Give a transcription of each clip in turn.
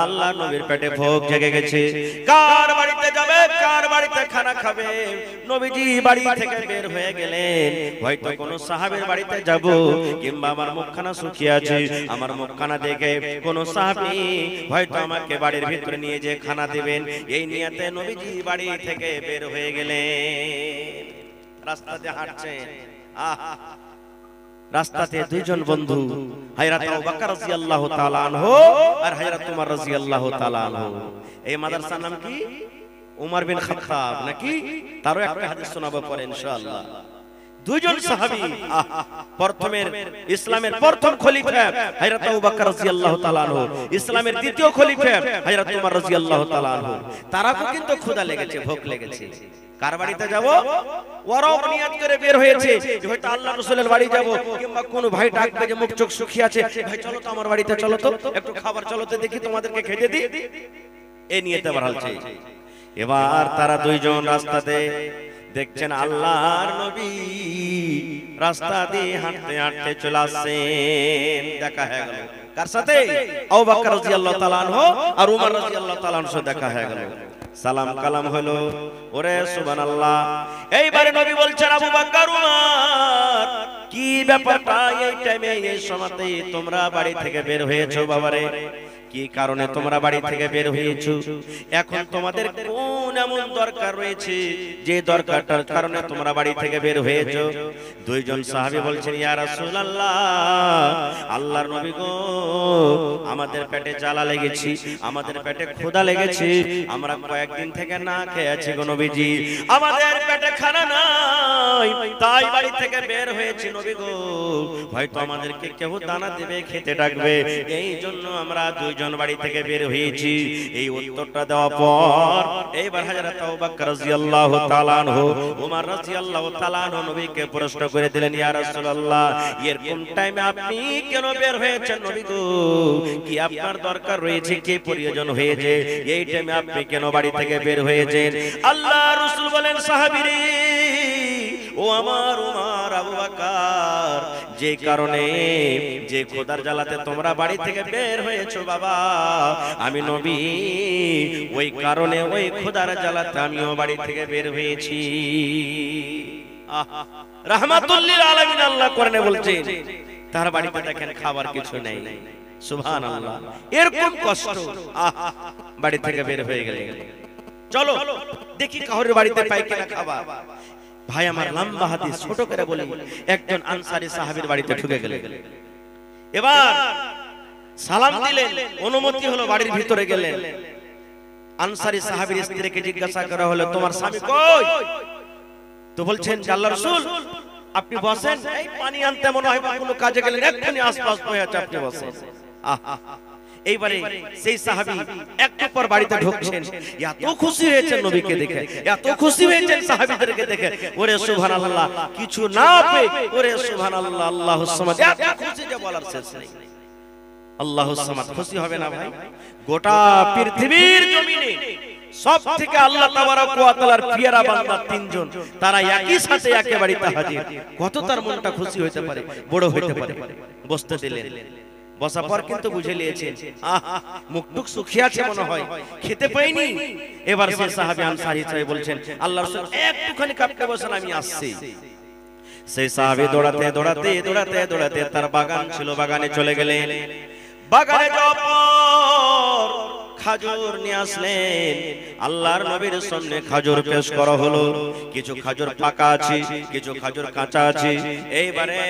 আল্লাহ নবীর পেটে ভোগ জেগে গেছে। কার বাড়িতে যাবে, কার বাড়িতে খানা খাবে? নবীজি বাড়ি থেকে বের হয়ে গেলেন। হয়তো কোন সাহাবীর বাড়িতে যাব, কিংবা আমার মুখখানা শুকিয়ে আছে, আমার মুখখানা দেখে কোন সাহাবী হয়তো আমাকে বাড়ির ভিতরে নিয়ে যে খানা দিবেন, এই নিয়তে নবীজি বাড়ি থেকে বের হয়ে গেলেন। রাস্তাতে হাঁটছেন, রাস্তাতে দুইজন বন্ধু, হযরত আবু বকর রাদিয়াল্লাহু তাআলা আনহু আর হযরত উমর রাদিয়াল্লাহু তাআলা আনহু। এই মাদ্রাসার নাম কি? উমর বিন খাত্তাব নাকি? তারও একটা হাদিস শোনাবো পরে ইনশাআল্লাহ। দুইজন সাহাবী, প্রথমের ইসলামের প্রথম খলিফা হযরত আবু বকর রাদিয়াল্লাহু তাআলা আনহু, ইসলামের দ্বিতীয় খলিফা হযরত উমর রাদিয়াল্লাহু তাআলা আনহু। তারাও কিন্তু ক্ষুধা লেগেছে, ভোগ লেগেছে। কার বাড়িতে যাব? ওরাও নিয়ত করে বের হয়েছে যে হয়তো আল্লাহ রাসূলের বাড়ি যাব, কিংবা কোন ভাই ডাকবে যে মুখ চোখ শুকিয়ে আছে, ভাই চলো তো আমার বাড়িতে, চলো তো একটু খাবার, চলো তো দেখি তোমাদেরকে খেতে দিই, এই নিয়তে বার হচ্ছে। এবার তারা দুইজন রাস্তাতে দেখছেন আল্লাহর নবী রাস্তা দিয়ে হাঁটতে হাঁটতে চলে আসছেন। দেখা হয়ে গেল কার সাথে? আবু বকর রাদিয়াল্লাহু তাআলা আনহু আর উমর রাদিয়াল্লাহু তাআলা আনহু দেখা হয়ে গেল। সালাম কালাম হলো, ওরে সুবহানাল্লাহ। এইবারে নবী বলছেন, আবু বকর, উমর, কি ব্যাপারটা এই টাইমে এই সময়তে তোমরা বাড়ি থেকে বের হয়েছো বাবারে? কি কারণে তোমরা বাড়ি থেকে বের হয়েছো? এখন তোমাদের কোন এমন দরকার রয়েছে যে দরকারটার কারণে তোমরা বাড়ি থেকে বের হয়েছো? দুইজন সাহাবী বলছেন, ইয়া রাসূলুল্লাহ, আল্লাহর নবী গো, আমাদের পেটে জ্বালা লেগেছে, আমাদের পেটে ক্ষুধা লেগেছে, আমরা কয়েকদিন থেকে না খেয়ে আছি গো নবীজি, আমাদের পেটে খানা নাই, তাই বাড়ি থেকে বের হয়েছি নবী গো, হয়তো আমাদেরকে কেউ দানা দেবে, খেতে ডাকবে, এই জন্য আমরা দুইজন বাড়ি থেকে বের হয়েছি। এই উত্তরটা দেওয়ার পর এইবার হযরত আবু বকর রাদিয়াল্লাহু তাআলা আনহু, উমর রাদিয়াল্লাহু তাআলা আনহু নবীকে প্রশ্ন করে দিলেন, ইয়া রাসূলুল্লাহ, এরকম টাইমে আপনি কেন বের হয়েছেন নবী গো? কি আপনার দরকার রয়েছে, কি প্রয়োজন হয়েছে, এই টাইমে আপনি কেন বাড়ি থেকে বের হয়েছেন? আল্লাহর রাসূল বলেন, সাহাবীরে, ও আমার উমর, আবু বকর, যে কারণে, যে খোদার জ্বালাতে তোমরা বাড়ি থেকে বের হয়েছো বাবা, আমি নবী ওই কারণে, ওই খোদার জ্বালাতে আমিও বাড়ি থেকে বের হয়েছি। রাহমাতুল লিল আলামিন আল্লাহ কোরআনে বলছেন, তার বাড়িতে দেখেন খাবার কিছু নেই। সুবহানাল্লাহ, এরকম কষ্ট, বাড়ি থেকে বের হয়ে গেলেন। চলো দেখি কাউরের বাড়িতে পাই কিনা খাবার। ভাই আমার, লম্বা হাদিস, ছোট করে বলি, একজন আনসারী সাহাবীর বাড়িতে ঢুকে গেলেন। এবার সালাম দিলেন, অনুমতি হলো, বাড়ির ভিতরে গেলেন। আনসারী সাহাবীর স্ত্রীকে জিজ্ঞাসা করা হলো, তোমার স্বামী কই? তো বলছেন, আল্লাহর রাসূল, আপনি বসেন, এই পানি আনতে মনে হয় বা কোনো কাজে গেলেন, এক্ষুনি আশপাশ হয়ে আছে, আপনি বসেন। এইবারে সেই সাহাবী একটু পর বাড়িতে ঢুকছেন, এত খুশি হয়েছেন নবীকে দেখে, এত খুশি হয়েছেন সাহাবীদেরকে দেখে, ওরে সুবহানাল্লাহ, কিছু না পেয়ে ওরে সুবহানাল্লাহ, আল্লাহুস সামাদ, এত খুশি যে বলার শেষ নেই। আল্লাহুস সামাদ খুশি হবে না ভাই? গোটা পৃথিবীর জমিনে সব থেকে আল্লাহ তাবারক ওয়া তাআলার পিয়ারা বান্দা তিনজন, তারা একই সাথে একেবারে হাজির। কত তার মনটা খুশি হতে পারে, বড় হতে পারে। বসতে দিলেন, বসার পর কিন্তু বুঝে নিয়েছেন, মুখটুক শুকিয়ে আছে মনে হয়, খেতে পাইনি। এবার সেই সাহাবী আনসারী সাহেব বলছেন, আল্লাহর রাসূল, একটুখানি কাপড়ে বসেন, আমি আসছি। সেই সাহাবী দৌড়াতে দৌড়াতে দৌড়াতে দৌড়াতে তার বাগান ছিল, বাগানে চলে গেলেন। বাগানে যাওয়ার পর খাজুর নিয়ে আসলেন। আল্লাহর নবীর সামনে খাজুর পেশ করা হলো। কিছু খাজুর পাকা আছে, কিছু খাজুর কাঁচা আছে। এইবারে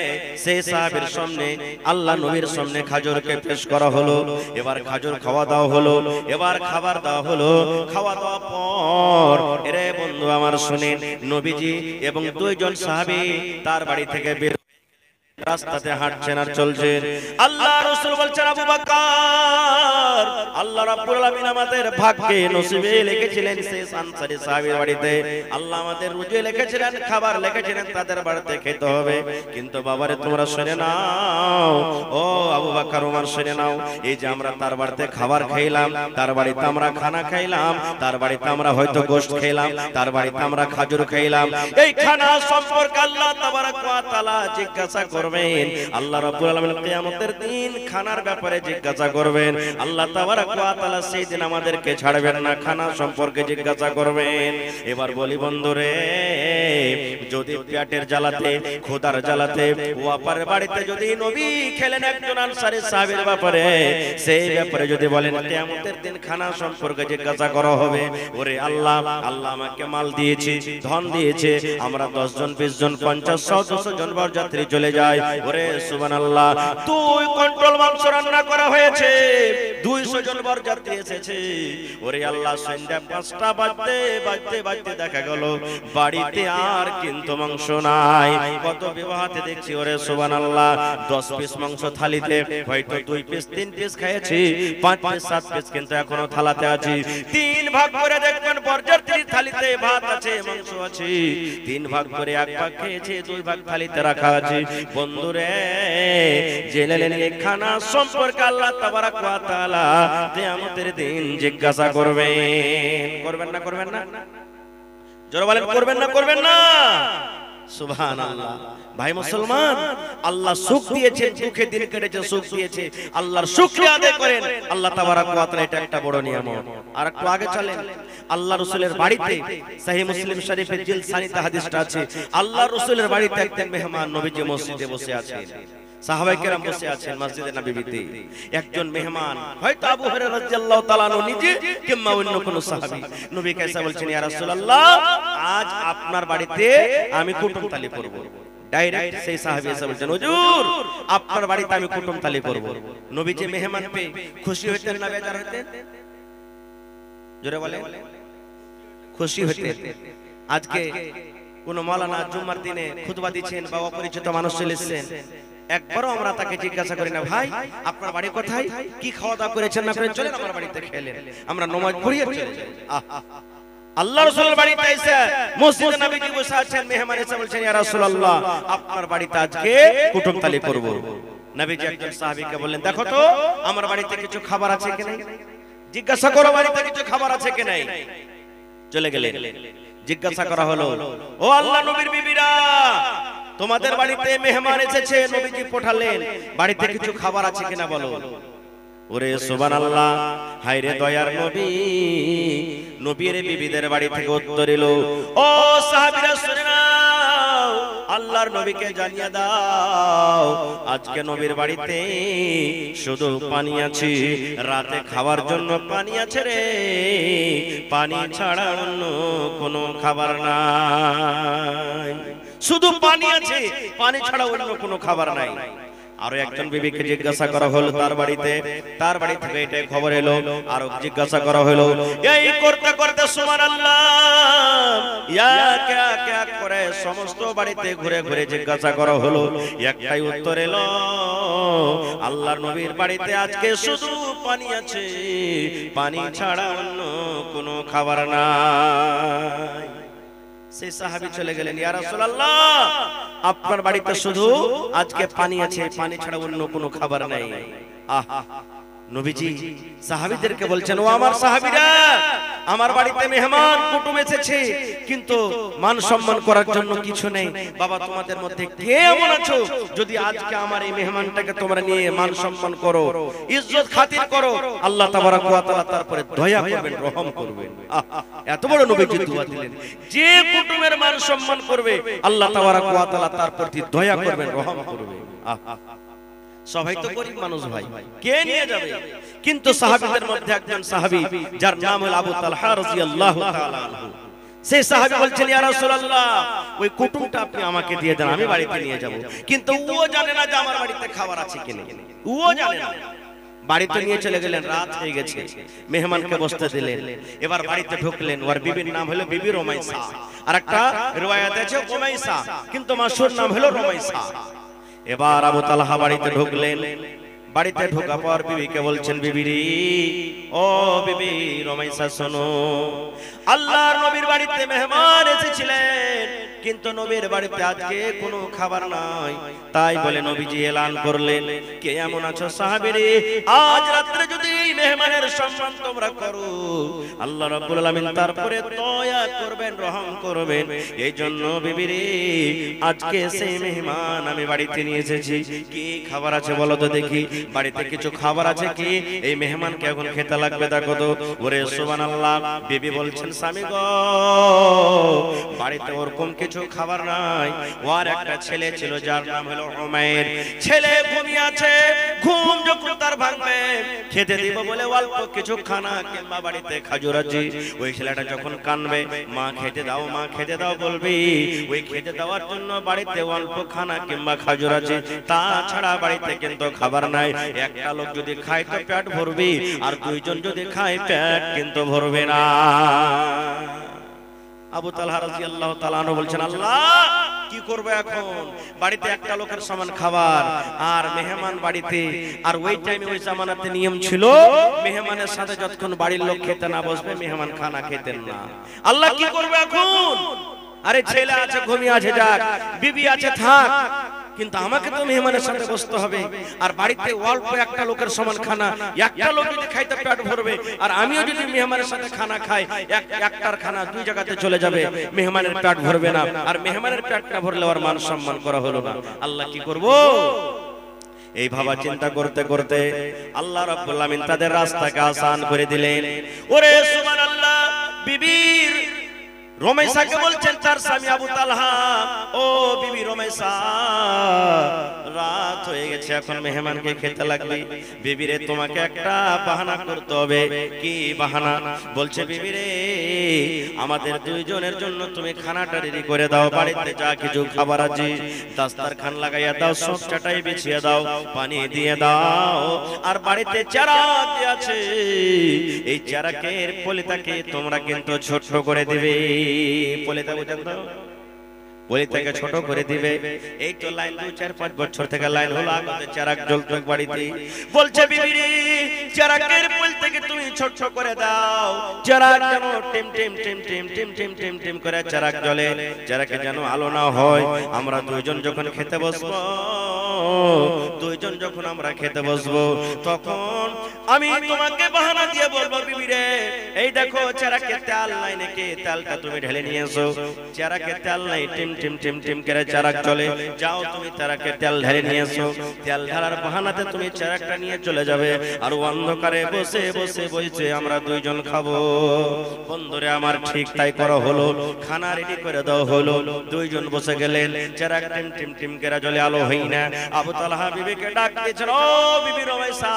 সেই সাহাবীর সামনে, আল্লাহ নবীর সামনে খাজুরকে পেশ করা হলো। এবার খাজুর খাওয়া দাওয়া হলো, এবার খাবার দেওয়া হলো। খাওয়া দাওয়ার পর, এরে বন্ধু আমার শুনেন, নবীজি এবং দুইজন সাহাবী তার বাড়ি থেকে বের রাস্তাতে হাঁটছেন আর চলছেন। আল্লাহ রাসূল বলছেন, আবু বকর, আল্লাহ রাব্বুল আলামিন আমাদের ভাগ্যে নসিবে লিখেছিলেন সেই আনসারী সাহাবীর বাড়িতে আল্লাহ আমাদের রুজে লিখেছিলেন, খাবার লিখেছিলেন, তাদের বাড়িতে খেতে হবে। কিন্তু বাবারে, তোমরা শুনে নাও, ও আবু বকর, ওমর, শুনে নাও, এই যে আমরা তার বাড়িতে খাবার খাইলাম, তার বাড়িতে আমরা খানা খাইলাম, তার বাড়িতে আমরা হয়তো গোশত খাইলাম, তার বাড়িতে আমরা খাজুর খাইলাম, এই খানা সম্পর্কে আল্লাহ তাবারক ওয়া তাআলা জিজ্ঞাসা করবেন। আল্লাহ রাব্বুল আলামিন কিয়ামতের দিন খানার ব্যাপারে জিজ্ঞাসা করবেন। আল্লাহ তাবারক তাবারাক ওয়া তাআলা সেই দিন আমাদেরকে ছাড়বেন না, খানা সম্পর্কে জিজ্ঞাসা করবেন। এবার বলি বন্ধুরে, যদি পেটের জ্বালাতে, খোদার জ্বালাতে ওয়াপারের বাড়িতে যদি নবী খেলেন একজন আনসারী সাহাবীর ব্যাপারে, সেই ব্যাপারে যদি বলেন কিয়ামতের দিন খানা সম্পর্কে জিজ্ঞাসা করা হবে, ওরে আল্লাহ, আল্লাহ আমাকে মাল দিয়েছে, ধন দিয়েছে, আমরা 10 জন 20 জন 50 100 200 জন বরযাত্রী চলে যায়, ওরে সুবহানাল্লাহ, 2 কুইন্টাল মাংস রান্না করা হয়েছে, 200 জন বরযাত্রী এসেছে, ওরে আল্লাহ সন্ধ্যা 5টা বাজতে দেখা গেল বাড়িতে আর কিন্তু মাংস নাই। কত বিবাহতে দেখছি ওরে সুবহানাল্লাহ 10 পিস মাংস থালিতে, হয়তো 2 পিস 3 পিস খেয়েছি, 5 পিস 7 পিস কিন্তু এখনো থালাতে আছে। 3 ভাগ করে দেখবেন বরযাত্রীর থালিতে ভাত আছে, মাংস আছে, 3 ভাগ করে 1 ভাগ খেয়েছে, 2 ভাগ থালিতে রাখা আছে। বন্ধুরে, জেলেলেন এই খানা সম্পর্কে আল্লাহ তাবারাক ওয়া তাআলা কিয়ামতের দিন জিজ্ঞাসা করবেন। করবেন না করবেন না? জোরে বলেন করবেন না করবেন না? সুবহানাল্লাহ। ভাই মুসলমান, আল্লাহ সুখ দিয়েছে, সুখে দিন কেটেছে, সুখ দিয়েছে, আল্লাহর শুকরিয়া আদায় করেন। আল্লাহ তাবারাক ওয়া তাআলা এটা একটা বড় নিয়ামত। আর একটু আগে চলেন, আল্লাহ রাসূলের বাড়িতে সহিহ মুসলিম শরীফের জিলসানিতে হাদিসটা আছে, আল্লাহ রাসূলের বাড়িতে একজন মেহমান নবীজি মসজিদে বসে আছেন, সাহাবায়ে কেরাম বসে আছেন মসজিদে নববীতে। একজন মেহমান, হয়তো আবু হুরায়রা রাদিয়াল্লাহু তাআলা আনহু নিজে কিংবা অন্য কোন সাহাবী, নবীকে এসে বলছেন, ইয়া রাসূলুল্লাহ, আজ আপনার বাড়িতে আমি কুটুমতালি করব। ডাইরেক্ট সেই সাহাবী এসে বলছেন, হুজুর আপনার বাড়িতে আমি কুটুমতালি করব। নবী যে মেহমান পেয়ে খুশি হতেন না বেজার হতেন? জোরে বলেন, খুশি হতেন। আজকে কোন মাওলানা জুম্মার দিনে খুতবা দিচ্ছেন বা অপরিচিত মানুষ এসেছেন, একবারও আমরা তাকে জিজ্ঞাসা করি না, ভাই আপনার বাড়ি কোথায়, কি খাওয়া দাওয়া করেছেন না করেছেন, চলেন আমার বাড়িতে খেলেন, আমরা নামাজ পড়িয়ে চলে যাই। আল্লাহ রাসূলের বাড়িতে এসে মসজিদে নববী বসে আছেন, মেহমান এসে বলছেন, ইয়া রাসূলুল্লাহ আপনার বাড়িতে আজকে কুটুমতালি করব। নবীজি একজন সাহাবীকে বললেন, দেখো তো আমার বাড়িতে কিছু খাবার আছে কি নাই, জিজ্ঞাসা করো বাড়িতে কিছু খাবার আছে কি নাই। চলে গেলেন, জিজ্ঞাসা করা হলো, ও আল্লাহ নবীর বিবিরা, তোমাদের বাড়িতে মেহমান এসেছে, নবীজি পাঠালেন, বাড়িতে কিছু খাবার আছে কিনা বলো। ওরে সুবহানাল্লাহ, হায় রে দয়ার নবী, নবীর বিবিদের বাড়ি থেকে উত্তর এলো, ও সাহাবীরা শুনে নাও, আল্লাহর নবীকে জানিয়ে দাও আজকে নবীর বাড়িতে শুধু পানি আছে, রাতে খাওয়ার জন্য পানি আছে রে, পানি ছাড়া অন্য কোনো খাবার নাই, শুধু পানি আছে, পানি ছাড়া অন্য কোনো খাবার নাই। আরো একজন বিবিকে জিজ্ঞাসা করা হলো তার বাড়ি থেকে এটা খবর এলো, আরো জিজ্ঞাসা করা হলো, এই করতে করতে সুবহানাল্লাহ ইয়া ক্যা ক্যা করে সমস্ত বাড়িতে ঘুরে ঘুরে জিজ্ঞাসা করা হলো, একটাই উত্তর এলো, আল্লাহর নবীর বাড়িতে আজকে শুধু পানি আছে, পানি ছাড়া অন্য কোনো খাবার নাই। সেই সাহাবী চলে গেলেন, ইয়া রাসূলুল্লাহ আপনার বাড়িতে শুধু আজকে পানি আছে, পানি ছাড়া অন্য কোনো খাবার নাই। আহা, নবীজি সাহাবীদেরকে বলছেন, ও আমার সাহাবীরা, আমার বাড়িতে মেহমান কুটুম এসেছে, কিন্তু মান সম্মান করার জন্য কিছু নেই। বাবা তোমাদের মধ্যে কে এমন আছো যদি আজকে আমার এই মেহমানটাকে তোমরা নিয়ে মান সম্মান করো, ইজ্জত খাতির করো, আল্লাহ তাবারাক ওয়া তাআলা তারপরে দয়া করবেন, রহম করবেন। এত বড় নবীজি দোয়া দিলেন, যে কুটুমের মান সম্মান করবে আল্লাহ তাবারাক ওয়া তাআলা তার প্রতি দয়া করবেন, রহম করবেন। সবাই তো গরিব মানুষ ভাই, কে নিয়ে যাবে? কিন্তু সাহাবীদের মধ্যে একজন সাহাবী যার নাম হলো আবু তালহা রাদিয়াল্লাহু তাআলা আনহু, সেই সাহাবী বলছেন, ইয়া রাসূলুল্লাহ ওই কুটুমটা আপনি আমাকে দিয়ে দেন, আমি বাড়িতে নিয়ে যাব। কিন্তু ও জানে না যে আমার বাড়িতে খাবার আছে কিনা, ও জানে না। বাড়িতে নিয়ে চলে গেলেন, রাত হয়ে গেছে, মেহমানকে বসতে দিলেন। এবার বাড়িতে ঢুকলেন, ওর বিবির নাম হলো বিবি রুমাইসা, আর একটা রিওয়ায়াতে আছে উমাইসা, কিন্তু মাশহুর নাম হলো রুমাইসা। এবার আবু তালহা বাড়িতে ঢুকলেন, বাড়িতে ঢোকা পর বিবিকে বলছেন, বিবিরি, ও বিবি রুমাইসা শোনো, আল্লাহর নবীর বাড়িতে মেহমান এসেছিলেন, কিন্তু নবীর বাড়িতে আজকে কোনো খাবার নাই, তাই বলে নবীজি এলান করলেন, কে এমন আছো সাহাবীরে, আজ রাতে যদি মেহমানের সম্মান তোমরা করো, আল্লাহ রাব্বুল আলামিন তারপরে দয়া করবেন, রহম করবেন। এই জন্য বিবি রে, আজকে সেই মেহমান আমি বাড়িতে নিয়ে এসেছি। কি খাবার আছে বলো তো দেখি, বাড়িতে কিছু খাবার আছে কি? এই মেহমানকে এখন খেতে লাগবে, দেখো তো। ওরে সুবহানাল্লাহ, বিবি বলছেন স্বামী গো, বাড়িতে ওরকম কিছু খাবার নাই। ওর একটা ছেলে ছিল যার নাম হলো উমাইর। ছেলে ঘুমিয়ে আছে, ঘুম যখন তার ভাঙবে, খেতে দিব বলে অল্প কিছু খানা কিংবা বাড়িতে খাজুর আছে। ওই ছেলেটা যখন কানবে, মা খেতে দাও, মা খেতে দাও বলবি, ওই খেতে দেওয়ার জন্য বাড়িতে অল্প খানা কিংবা খাজুর আছে, তাছাড়া বাড়িতে কিন্তু খাবার নাই। একটা লোক যদি খায় তো পেট ভরবি, আর দুইজন যদি খায় পেট কিন্তু ভরবে না। আবু তালহা রাদিয়াল্লাহু তাআলা আনহু বলছেন, আল্লাহ কি করব এখন? বাড়িতে একটা লোকের সমান খাবার আর মেহমান বাড়িতে। আর ওই টাইমে ওই জামানাতে নিয়ম ছিল, মেহমানের সাথে যতক্ষণ বাড়ির লোক খেতে না বসবে, মেহমান খানা খেতেন না। আল্লাহ কি করবে এখন? আরে ছেলে আছে ঘুমিয়ে আছে, যাক, বিবি আছে থাক, কিন্তু আমাকে তো মেহমানের সাথে বসতে হবে। আর বাড়িতে অল্প একটা লোকের সমান খানা, একটা লোক যদি খাইতে পেট ভরবে, আর আমিও যদি মেহমানের সাথে খানা খাই, একটার খানা দুই জায়গাতে চলে যাবে, মেহমানের পেট ভরবে না। আর মেহমানের পেট না ভরলে আর মান সম্মান করা হলো না। আল্লাহ কি করব? এই ভাবা চিন্তা করতে করতে আল্লাহ রাব্বুল আমিন তাদের রাস্তাকে আসান করে দিলেন। ওরে সুবহানাল্লাহ, বিবির রমেশাকে বলছেন তার স্বামী আবু তালহা, ও বিবি রমেশা, রাত হয়ে গেছে, এখন মেহমানকে খেতে লাগবে। বিবিরে তোমাকে একটা বাহানা করতে হবে। কি বাহানা? বলছে বিবিরে, আমাদের দুইজনের জন্য তুমি খানাটা রেডি করে দাও, বাড়িতে যা কিছু খাবার আছে দাস্তারখান লাগাইয়া দাও, সব চাটাই বিছিয়ে দাও, পানি দিয়ে দাও। আর বাড়িতে চারাক আছে, এই চারাকের পলিতাকে তোমরা কিন্তু ছোট করে দিবে। পলিতা বুঝেন তো, পলিতাকে ছোট করে দিবে। এই তো লাইন 2-4-5 বছর থেকে লাইন হলো, আগে চারাক জ্বলতো বাড়িতে। বলছে বিবি রে, চারাকের পলিতাকে তুমি ছোট ছোট করে দাও, চারাক যেন team team team team team team team team করে চারাক জ্বলে, চারাকে যেন আলো না হয়। আমরা দুইজন যখন খেতে বসবো, দুইজন যখন আমরা খেতে বসবো, তখন আমি তোমাকে বাহানা দিয়ে বলবো, বিবি রে, এই দেখো চারাকে তেল নাই নাকি, তেলটা তুমি ঢেলে নিয়ে এসো। চারাকে তেল নাই, টিম টিম টিম টিম করে চারাক চলে, যাও তুমি চারাকে তেল ঢেলে নিয়ে এসো। তেল ঢালার বাহানাতে তুমি চারাকটা নিয়ে চলে যাবে, আর অন্ধকারে বসে বসে বসে আমরা দুইজন খাবো। বন্ধুরে আমার, ঠিক তাই করা হলো। খানা রেডি করে দাও হলো, দুইজন বসে গেলেন। চারাক টিম টিম টিম করে জ্বলে, আলো হই না। আবু তালহা বিবিকে ডাক দিয়েছেন, ও বিবি রমেশা,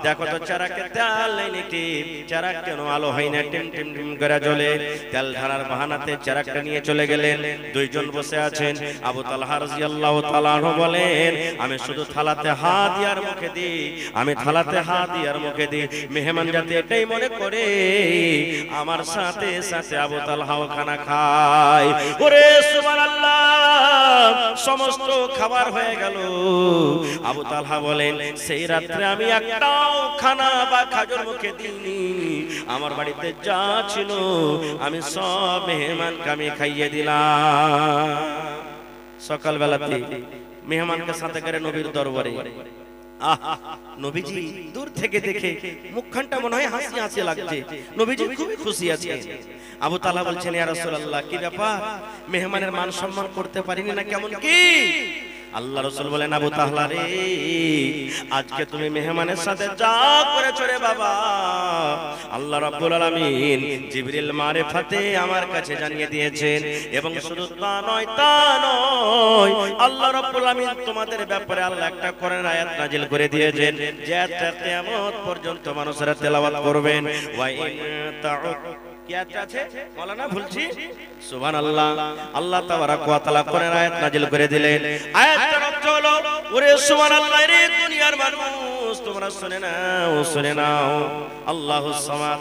দেখো তো চারাকে তেল নাই নাকি, চারাক কেন আলো হয় না, টিম টিম টিম করে জ্বলে। তেল ঢালার বাহানাতে চারাকটা নিয়ে চলে গেলেন। দুইজন বসে আছেন। আবু তালহা রাদিয়াল্লাহু তাআলা আনহু বলেন, আমি শুধু থালাতে হাত দিয়ার মুখে দিই, আমি থালাতে হাত দিয়ার মুখে দিই, মেহমান যাতে এটাই মনে করে আমার সাথে সাথে আবু তালহাও খানা খায়। ওরে সুবহানাল্লাহ, সমস্ত খাবার হয়ে গেল। আবু তালহা বলেন, সেই রাত্রে আমি একটাও খানা বা খাজুর মুখে দিইনি। আমার বাড়িতে যা ছিল আমি সব মেহমানকে আমি খাইয়ে দিলাম। সকালবেলাতে মেহমানকে সাথে করে নবীর দরবারে, নবীজি দূর থেকে দেখে মুখখানটা মনে হয় হাসি হাসি লাগছে, নবীজি খুব খুশি আছেন। আবু তালহা বলছেন, ইয়া রাসূলুল্লাহ, কি ব্যাপার, মেহমানের মান সম্মান করতে পারিনি না, কেমন কি? আল্লাহ রাসূল বলেন, আবু তালহা রে, আজকে তুমি মেহমানের সাথে যা করেছো রে বাবা, আল্লাহ রাব্বুল আলামিন জিবরিল মারিফাতে আমার কাছে জানিয়ে দিয়েছেন। এবং শুধু তা নয়, আল্লাহ রাব্বুল আলামিন তোমাদের ব্যাপারে আল্লাহ একটা কোরআন আয়াত নাজিল করে দিয়েছেন, যে আয়াতটা কিয়ামত পর্যন্ত মানুষেরা তেলাওয়াত করবেন। ওয়া ইন তাউদ, কি আয়াত আছে মাওলানা, ভুলছি, সুবহানাল্লাহ। আল্লাহ তাবারাক ওয়া তাআলা কোরআন আয়াত নাজিল করে দিলেন। আয়াতটার অর্থ হলো, ওরে সুবহানাল্লাহ রে দুনিয়ার মানুষ, তোমরা শুনে নাও, শুনে নাও, আল্লাহুস সামাদ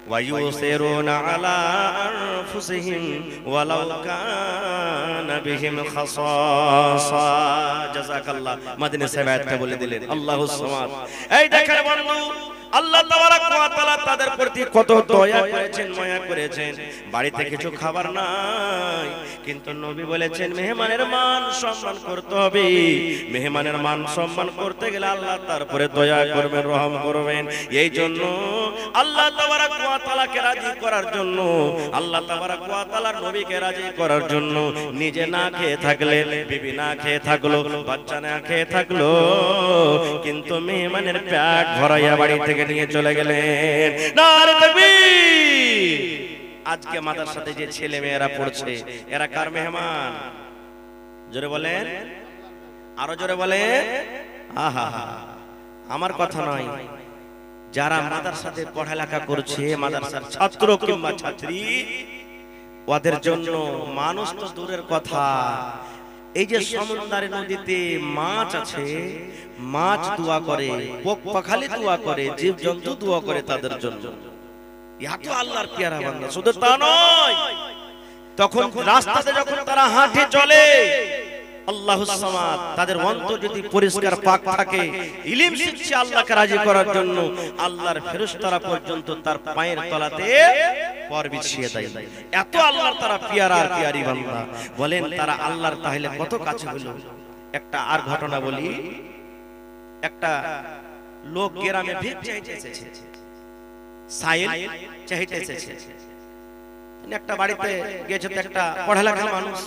ওয়া ইউসিরুনা আলা আনফুসিহিম ওয়ালাউ কানা বিহিম খাসাসা। জাযাকাল্লাহ। মাদিনী সাহেব আয়াতটা বলে দিলেন, আল্লাহুস সামাদ। এই দেখেন বন্ধু, আল্লাহ তাবারাক ওয়া তাআলা তাদের প্রতি কত দয়া করেছেন, মায়া করেছেন। বাড়িতে কিছু খাবার নাই, কিন্তু নবী বলেছেন মেহমানের মান সম্মান করতে হবে। মেহমানের মান সম্মান করতে গেলে আল্লাহ তারপরে দয়া করবেন, রহম করবেন। এই জন্য আল্লাহ তাবারাক ওয়া তাআলাকে রাজি করার জন্য, আল্লাহ তাবারাক ওয়া তাআলার নবীকে রাজি করার জন্য নিজে না খেয়ে থাকলে, বিবি না খেয়ে থাকলো, বাচ্চা না খেয়ে থাকলো, কিন্তু মেহমানের পেট ভরাইয়া বাড়ি থেকে নিয়ে চলে গেলেন। নারে তাকবীর! আজকে মাদ্রাসাতে যে ছেলে মেয়েরা পড়ছে, এরা কার মেহমান? জোরে বলেন, আরো জোরে বলেন। আহা, আমার কথা নয়, যারা মাদ্রাসাতে পড়ালেখা করছে, মাদ্রাসার ছাত্র কিংবা ছাত্রী, ওদের জন্য মানুষ তো দূরের কথা, এই যে সমুদ্রের নদীতে মাছ আছে, মাছ দোয়া করে, পোক পাখালি দোয়া করে, জীবজন্তু দোয়া করে তাদের জন্য। এত আল্লাহর পেয়ারা বান্দা। শুধু তা নয়, তখন রাস্তাতে যখন তারা হাঁটে চলে, আল্লাহুস সামাদ, তাদের অন্তর যদি পরিষ্কার পাক থাকে, ইলম শিখছে আল্লাহকে রাজি করার জন্য, আল্লাহর ফেরেশতারা পর্যন্ত তার পায়ের তলাতে পর বিছিয়ে দেয়। এত আল্লাহর তারা পেয়ারা আর পেয়ারি বান্দা। বলেন তারা আল্লাহর তাহলে কত কাছে হলো। একটা আর ঘটনা বলি। একটা লোক গ্রামে ভিক চাইতে এসেছে, সাইল চাইতে এসেছে। একটা বাড়িতে গিয়েছে, তো একটা পড়ালেখা মানুষ,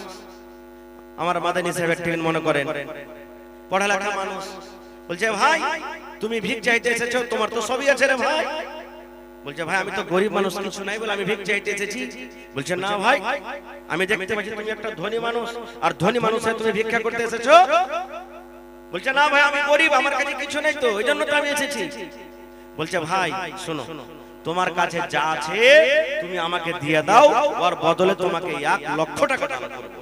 আমার মাদানী সাহেবের টিফিন মনে করেন, পড়ালেখা মানুষ, বলছে ভাই তুমি ভিক চাইতে এসেছো, তোমার তো সবই আছে রে ভাই। বলছে ভাই আমি তো গরিব মানুষ, কিছু নাই বলে আমি ভিক চাইতে এসেছি। বলছে না ভাই, আমি দেখতে পাচ্ছি তুমি একটা ধনী মানুষ, আর ধনী মানুষ হয়ে তুমি ভিক্ষা করতে এসেছো। বলছে না ভাই আমি গরিব, আমার কাছে কিছু নেই, তো এই জন্য তো আমি এসেছি। বলছে ভাই শোনো, তোমার কাছে যা আছে তুমি আমাকে দিয়ে দাও, ওর বদলে তোমাকে 1 লক্ষ টাকা দান করব।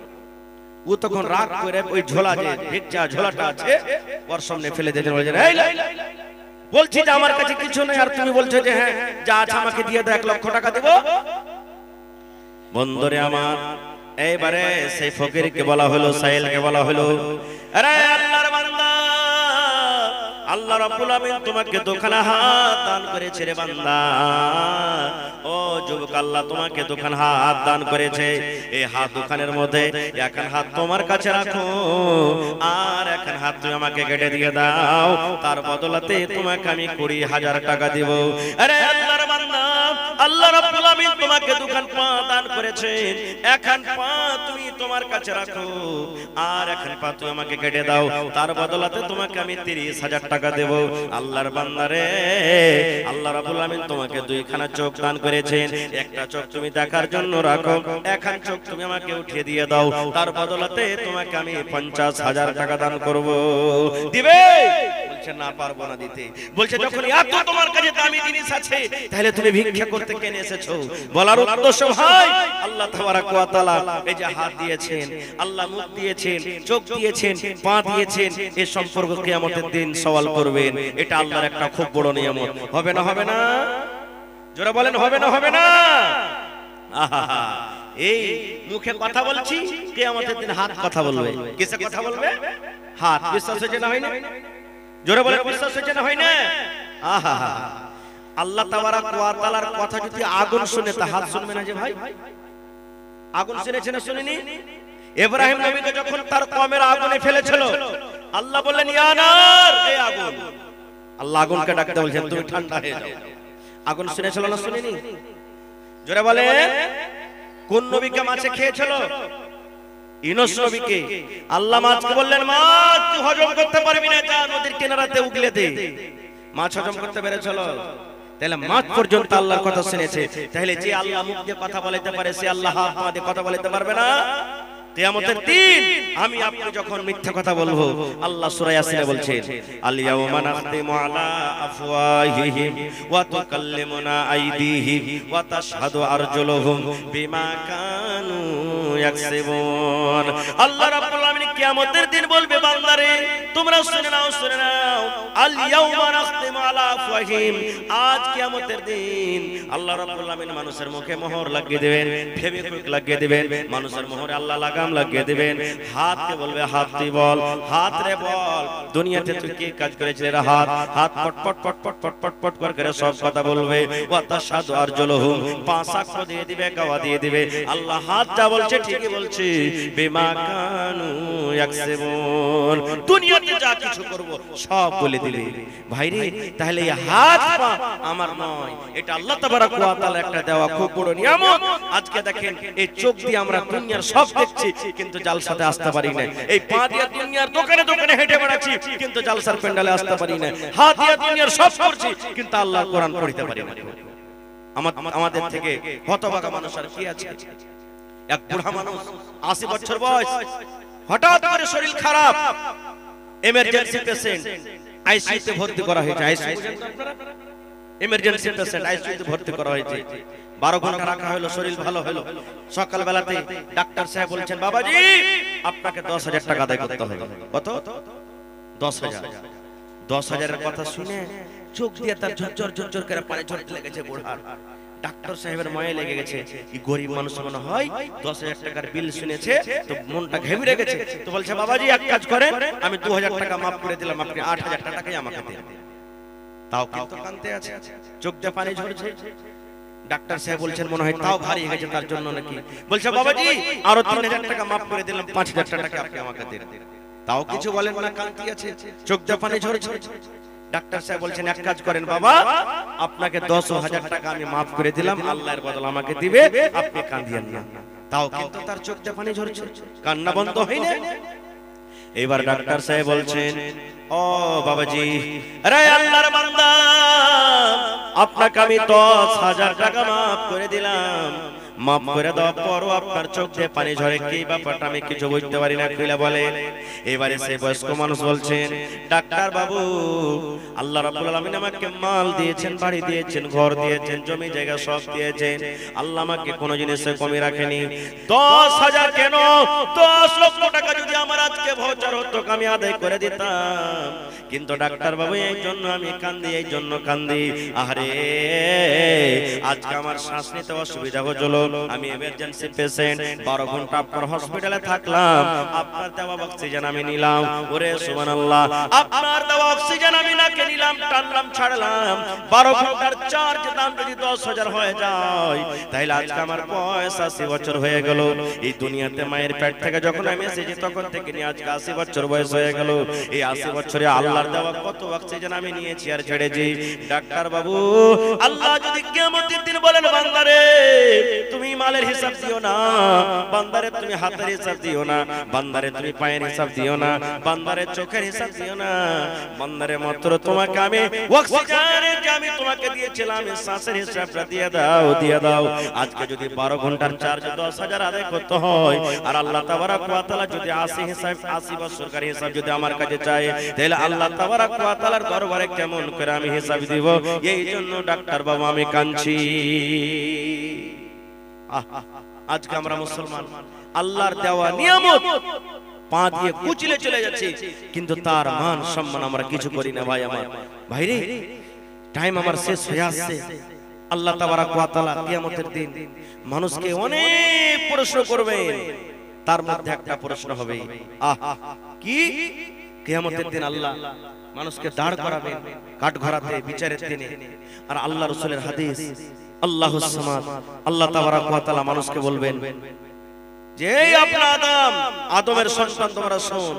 ও তখন রাগ করে ওই ঝোলা, যে ভিক্ষা ঝোলাটা আছে, ওর সামনে ফেলে দিয়েছেন। বলছেন এই বলছি যে আমার কাছে কিছু নেই, আর তুমি বলছো যে হ্যাঁ যা আছে আমাকে দিয়ে দাও, 1 লক্ষ টাকা দেব। বন্ধুরে আমার, এইবারে সেই ফকিরকে বলা হলো, সাইলকে বলা হলো, আরে আল্লাহর বান্দা, আল্লাহ রাব্বুল আমিন তোমাকে দুখানা হাত দান করেছে রে বান্দা। ও যুবক, আল্লাহ তোমাকে দুখানা হাত দান করেছে। এই হাত দুখানের মধ্যে একখান হাত তোমার কাছে রাখো, আর একখান হাত তুমি আমাকে কেটে দিয়ে দাও, তার বদলাতে তোমাকে আমি 20,000 টাকা দিব। আরে আল্লাহর বান্দা, আল্লাহ রাব্বুল আমিন তোমাকে দুখান পা দান করেছেন, একখান পা তুমি তোমার কাছে রাখো, আর একখান পা তুমি আমাকে কেটে দাও, তার বদলাতে তোমাকে আমি 30,000 টাকা দেব। আল্লাহর বান্দারে, আল্লাহ রাব্বুল আমিন তোমাকে 2খানা চোখ দান করেছেন, একটা চোখ তুমি দেখার জন্য রাখো, একখান চোখ তুমি আমাকে উঠিয়ে দিয়ে দাও, তার বদলাতে তোমাকে আমি 50,000 টাকা দান করব। দিবে? বলছে না, পারবো না দিতে। বলছে যখন এত তোমার কাছে দামি জিনিস আছে, তাহলে তুমি ভিক্ষা করতে কেন এসেছো? বলার উদ্দেশ্য ভাই, আল্লাহ তাবারাক ওয়া তাআলা এই যে হাত দিয়েছেন, আল্লাহ মুখ দিয়েছেন, চোখ দিয়েছেন, পা দিয়েছেন, এই সম্পর্ক কিয়ামতের দিন সওয়াল করবেন। এটা আল্লাহর একটা খুব বড় নিয়ামত। হবে না হবে না? জোরে বলেন হবে না হবে না? আহা, এই মুখে কথা বলছি, কিয়ামতের দিন হাত কথা বলবে। কিসে কথা বলবে? হাত। বিশ্বাস হচ্ছে না হয় না? জোরে বলেন বিশ্বাস হচ্ছে না হয় না? আহা, আল্লাহ তাবারাক ওয়া তাআলার কথা যদি আগুন শুনে, তা হাত শুনবে না যে ভাই? আগুন শুনেছে না শুনেনি? ইব্রাহিম নবীকে যখন তার কওমের আগুনে ফেলেছিল, আল্লাহ বললেন ইয়া নার, এই আগুন। আল্লাহ আগুনকে ডাকতে বলছেন তুমি ঠান্ডা হয়ে যাও। আগুন শুনেছিল না শুনেনি? জোরে বলেন। কোন নবীকে মাছে খেয়েছিল? ইউনূস নবীকে। আল্লাহ মাছকে বললেন মাছ তুই হজম করতে পারবি না, যা নদীর কিনারাতে উগলে দে। মাছ হজম করতে পেরেছিল? তাহলে মাছ পর্যন্ত আল্লাহর কথা শুনেছে। তাহলে যে আল্লাহ মুখ দিয়ে কথা বলাইতে পারে, সে আল্লাহ হাত পা দিয়ে কথা বলাইতে পারবে না? কিয়ামতের দিন আমি আপনি যখন মিথ্যা কথা বলবো, আল্লাহ সূরা ইয়াসিনে বলছেন আল ইয়াওমা নাখতিমু আলা আফওয়াহিহিম ওয়া তুকাল্লিমুনা আইদিহিম ওয়া তাশহাদু আরজুলুহুম বিমা কানু ইয়াকসিবুন। আল্লাহ রাব্বুল আমিন কিয়ামতের দিন বলবে বান্দারে তোমরা শুনে নাও, শুনে নাও, আল ইয়াওমা নাখতিমু আলা আফওয়াহিম, আজ কিয়ামতের দিন আল্লাহ রাব্বুল আলামিন মানুষের মুখে মোহর লাগিয়ে দিবেন, ফেভিকুইক লাগিয়ে দিবেন, মানুষের মোহরে আল্লাহ লাগাম লাগিয়ে দিবেন। হাতকে বলবে, হাত তুই বল, হাত রে বল, দুনিয়াতে তুই কি কাজ করেছিস রে হাত? হাত পট পট পট পট পট পট পট করে সব কথা বলবে। ওয়া তাশহাদু আরজুলুহুম, পা সাক্ষ্য দিয়ে দিবে, গাওয়া দিয়ে দিবে। আল্লাহ হাত যা বলছে ঠিকই বলছে, বিমা কানু ইয়াকসিবুন, দুনিয়াতে যা কিছু করব সব বলে দিবে। ভাইরে, তাহলে এই হাত পা আমার নয়, এটা আল্লাহ তাবারাক ওয়া তাআলা একটা দেওয়া খুব বড় নিয়ামত। আজকে দেখেন এই চোখ দিয়ে আমরা দুনিয়ার সব দেখছি, কিন্তু জালসাতে আসতে পারি না। এই পা দিয়ে দুনিয়ার দোকানে দোকানে হেঁটে বেড়াচ্ছি, কিন্তু জালসার প্যান্ডেলে আসতে পারি না। হাত দিয়ে দুনিয়ার সব করছি, কিন্তু আল্লাহর কোরআন পড়তে পারি না। আমাদের থেকে হতভাগা মানুষ আর কি আছে? এক বুড়া মানুষ 80 বছর বয়স, হঠাৎ করে শরীর খারাপ, এমার্জেন্সি পেশেন্ট, আইসিইউতে ভর্তি করা হয়েছে। এমার্জেন্সি পেশেন্ট আইসিইউতে ভর্তি করা হয়েছে। 12 ঘন্টা রাখা হলো, শরীর ভালো হলো। সকাল বেলাতে ডাক্তার সাহেব বলছেন, বাবাজি আপনাকে 10,000 টাকা আদায় করতে হবে। কত? 10,000। 10,000-এর কথা শুনে চোখ দিয়ে তার ঝরঝর ঝরঝর করে পানি ঝরতে লেগেছে বুড়ার। ডাক্তার সাহেবের মায়ে লেগে গেছে, এই গরিব মানুষ মনে হয় 10,000 টাকার বিল শুনেছে তো মনটা ঘেমে গেছে। তো বলছে, বাবাজি এক কাজ করেন, আমি 2,000 টাকা মাফ করে দিলাম, আপনি 8,000 টাকাই আমাকে দিন। তাও কিন্তু কাঁদতে আছে, চোখ দিয়ে পানি ঝরছে। ডাক্তার সাহেব বলছেন, মনে হয় তাও ভারী হয়ে গেছে তার জন্য নাকি। বলছে, বাবাজি আরো 3,000 টাকা মাফ করে দিলাম, 5,000 টাকা আপনি আমাকে দিন। তাও কিছু বলেন না, কাঁদতে আছে, চোখ দিয়ে পানি ঝরছে। ডাক্তার সাহেব বলছেন, এক কাজ করেন বাবা, আপনাকে 10,000 টাকা আমি মাফ করে দিলাম, আল্লাহর বদলে আমাকে দিবে, আপনি কাঁদিয়েন না। তাও কিন্তু তার চোখ দিয়ে পানি ঝরছে, কান্না বন্ধ হয়নি। এবার ডাক্তার সাহেব বলছেন, ও বাবাজি, আরে আল্লাহর বান্দা, আপনাকে আমি 10,000 টাকা মাফ করে দিলাম। মাফ করে দেওয়ার পরও আপনার চোখ দিয়ে পানি ঝরে, কি ব্যাপারটা আমি কিছু বুঝতে পারি না, খুলে বলেন। এবারে সেই বয়স্ক মানুষ বলছেন, ডাক্তার বাবু, আল্লাহ রাব্বুল আলামিন আমাকে মাল দিয়েছেন, বাড়ি দিয়েছেন, ঘর দিয়েছেন, জমি জায়গা সব দিয়েছেন। আল্লাহ আমাকে কোনো জিনিসে কমই রাখেনি। 10,000 কেন, 10 লক্ষ টাকা যদি আমার আজকে ভোচার হতো, আমি আদায় করে দিতাম। কিন্তু ডাক্তার বাবু, এই জন্য আমি কান্দি, এই জন্য কান্দি। আরে আজকে আমার শ্বাস নিতে অসুবিধা হচ্ছিল, আমি এমার্জেন্সি পেশেন্ট, 12 ঘন্টা আপনার হসপিটালে থাকলাম, আপনার দেওয়া অক্সিজেন আমি নিলাম। ওরে সুবহানাল্লাহ, আপনার দেওয়া অক্সিজেন আমি নাকে নিলাম, টানলাম, ছাড়লাম। 12 ঘন্টার চার্জ দাম যদি 10,000 হয়ে যায়, তাহলে আজকে আমার বয়স 80 বছর হয়ে গেল। এই দুনিয়াতে মায়ের পেট থেকে যখন আমি এসেছি তখন থেকে নিয়ে আজকে 80 বছর বয়স হয়ে গেল। এই 80 বছরে আল্লাহর দেওয়া কত অক্সিজেন আমি নিয়েছি আর ছেড়েছি। ডাক্তার বাবু, আল্লাহ যদি কিয়ামতের দিন বলেন, বান্দারে তুমি মালের হিসাব দিও না, বান্দারে তুমি হাতের হিসাব দিও না, বান্দারে তুমি পায়ের হিসাব দিও না, বান্দারে চোখের হিসাব দিও না, বান্দারে মাত্র তোমাকে আমি অক্সিজেনের যে আমি তোমাকে দিয়েছিলাম এই শ্বাসের হিসাবটা দিয়ে দাও, দিয়ে দাও। আজকে যদি 12 ঘন্টার চার্জ 10,000 আদায় করতে হয়, আর আল্লাহ তাবারাক ওয়া তাআলা যদি 80 বছরকার হিসাব যদি আমার কাছে চায়, তাহলে আল্লাহ তাবারাক ওয়া তাআলার দরবারে কেমন করে আমি হিসাব দিব? এই জন্য ডাক্তার বাবু আমি কাঁদছি। আজকে আমরা মুসলমান, আল্লাহর দেওয়া নিয়ামত পা দিয়ে কুচলে চলে যাচ্ছে, কিন্তু তার মান সম্মান আমরা কিছু করি না। ভাই আমার, ভাইরে, টাইম আমার শেষ হয়ে আসছে। আল্লাহ তাবারাক ওয়া তাআলা কিয়ামতের দিন মানুষকে অনেক প্রশ্ন করবেন, তার মধ্যে একটা প্রশ্ন হবে, কি? কিয়ামতের দিন আল্লাহ মানুষকে দাঁড় করাবেন কাঠগড়াতে বিচারের দিনে। আর আল্লাহ রাসূলের হাদিস, আল্লাহুস সামাদ, আল্লাহ তাবারাক ওয়া তাআলা মানুষকে বলবেন যে, আপনার আদমের সন্তান তোমরা শোন,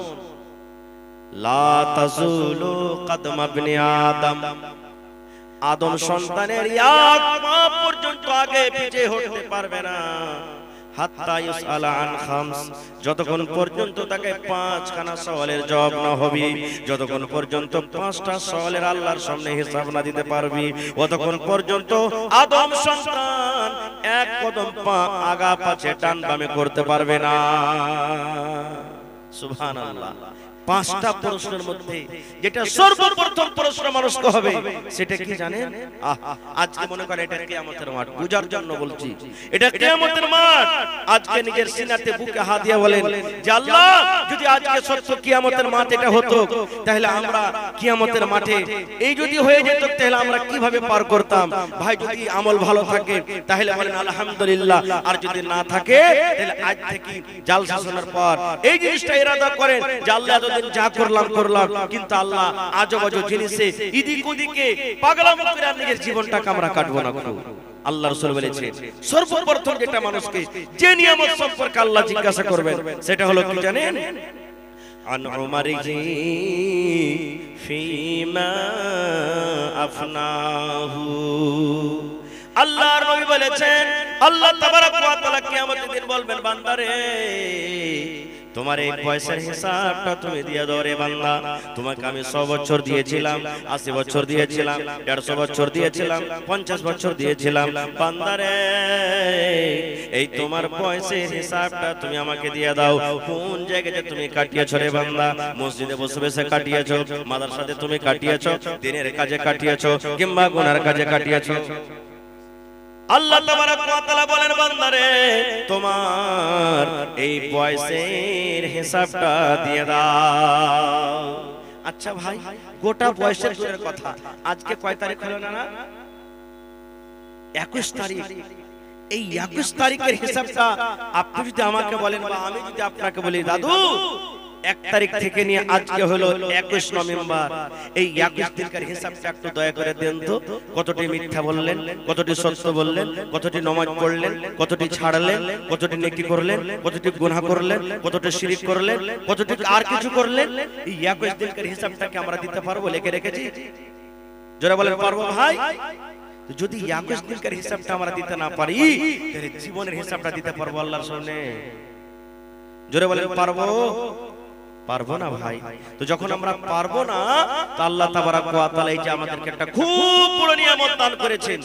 লা তাজুলু কদম ইবনে আদম, আদম সন্তানের এক পা পর্যন্ত আগে পিছে হতে পারবে না, হাত্তা ইউসআলা আন খামস, যতক্ষণ পর্যন্ত তাকে 5খানা সওয়ালের জবাব না হবে, যতক্ষণ পর্যন্ত 5টা সওয়ালের আল্লাহর সামনে হিসাব না দিতে পারবি, ততক্ষণ পর্যন্ত আদম সন্তান এক কদম পা আগা পাছে ডান বামে করতে পারবে না। সুবহানাল্লাহ। পাঁচটা প্রশ্নের মধ্যে যেটা সর্বপ্রথম প্রশ্ন মানুষকে হবে সেটা কি জানেন? আজকে মনে করেন এটা কিয়ামতের মাঠ, বুঝার জন্য বলছি, এটা কিয়ামতের মাঠ। আজকে নিজের সিনাতে বুকে হাত দিয়ে বলেন যে আল্লাহ, যদি আজকে সত্য কিয়ামতের মাঠ এটা হতো, তাহলে আমরা কিয়ামতের মাঠে এই যদি হয়ে যেত, তাহলে আমরা কিভাবে পার করতাম? ভাই, যদি আমল ভালো থাকে তাহলে বলেন আলহামদুলিল্লাহ, আর যদি না থাকে তাহলে আজ থেকে জালসা শোনার পর এই জিনিসটা ইরাদা করেন যে আল্লাহ যা করলাম, কিন্তু আল্লাহ আজব আজব জিনিসে ইদিক ওদিকে পাগলাম করে নিজের জীবনটাকে আমরা কাটবো না। আল্লাহ রাসূল বলেছে সর্বপ্রথম যেটা মানুষকে যে নিয়ামত সম্পর্কে আল্লাহ জিজ্ঞাসা করবেন সেটা হলো কি জানেন? আন উমারিহি ফিমা আফনাহু। আল্লাহর নবী বলেছেন, আল্লাহ তাবারক ওয়া তাআলা কিয়ামতের দিন বলবেন, বান্দারে তোমার এই পয়সার হিসাবটা তুমি দিয়ে দাও রে বান্দা। তোমাকে আমি 100 বছর দিয়েছিলাম, 80 বছর দিয়েছিলাম, 150 বছর দিয়েছিলাম, 50 বছর দিয়েছিলাম। বান্দারে এই তোমার পয়সার হিসাবটা তুমি আমাকে দিয়ে দাও। কোন জায়গাতে তুমি কাটিয়েছো রে বান্দা? মসজিদে বসে বসে কাটিয়েছো, মাদ্রাসাতে তুমি কাটিয়েছো, দিনের কাজে কাটিয়েছো, কিংবা গুনার কাজে কাটিয়েছো। আল্লাহ তাবারক ওয়া তাআলা বলেন, বান্দারে তোমার এই পয়সার হিসাবটা দিয়ে দাও। আচ্ছা ভাই, গোটা পয়সার দূরের কথা, আজকে কয় তারিখ হলো না? 21 তারিখ। এই 21 তারিখের হিসাবটা আপনি যদি আমাকে বলেন বা আমি যদি আপনাকে বলি, দাদু 1 তারিখ থেকে নিয়ে আজকে হলো 21 নভেম্বর, এই 21 দিনকার হিসাবটা একটু দয়া করে দেন তো। কতটি মিথ্যা বললেন, কতটি সত্য বললেন, কতটি নামাজ পড়লেন, কতটি ছাড়লেন, কতটি নেকি করলেন, কতটি গুনাহ করলেন, কতটি শিরক করলেন, কতটি আর কিছু করলেন? এই 21 দিনকার হিসাবটাকে আমরা দিতে পারবো? লিখে রেখেছি? যারা বলেন পারবো ভাই, যদি 21 দিনকার হিসাবটা আমরা দিতে না পারি, তাহলে জীবনের হিসাবটা দিতে পারবো আল্লাহর সামনে? জোরে বলেন পারবো? পারবো না ভাই। তো যখন আমরা পারবো না, তো আল্লাহ তাবারক ওয়া তাআলা এই যে আমাদেরকে একটা খুব বড় নিয়ামত দান করেছেন,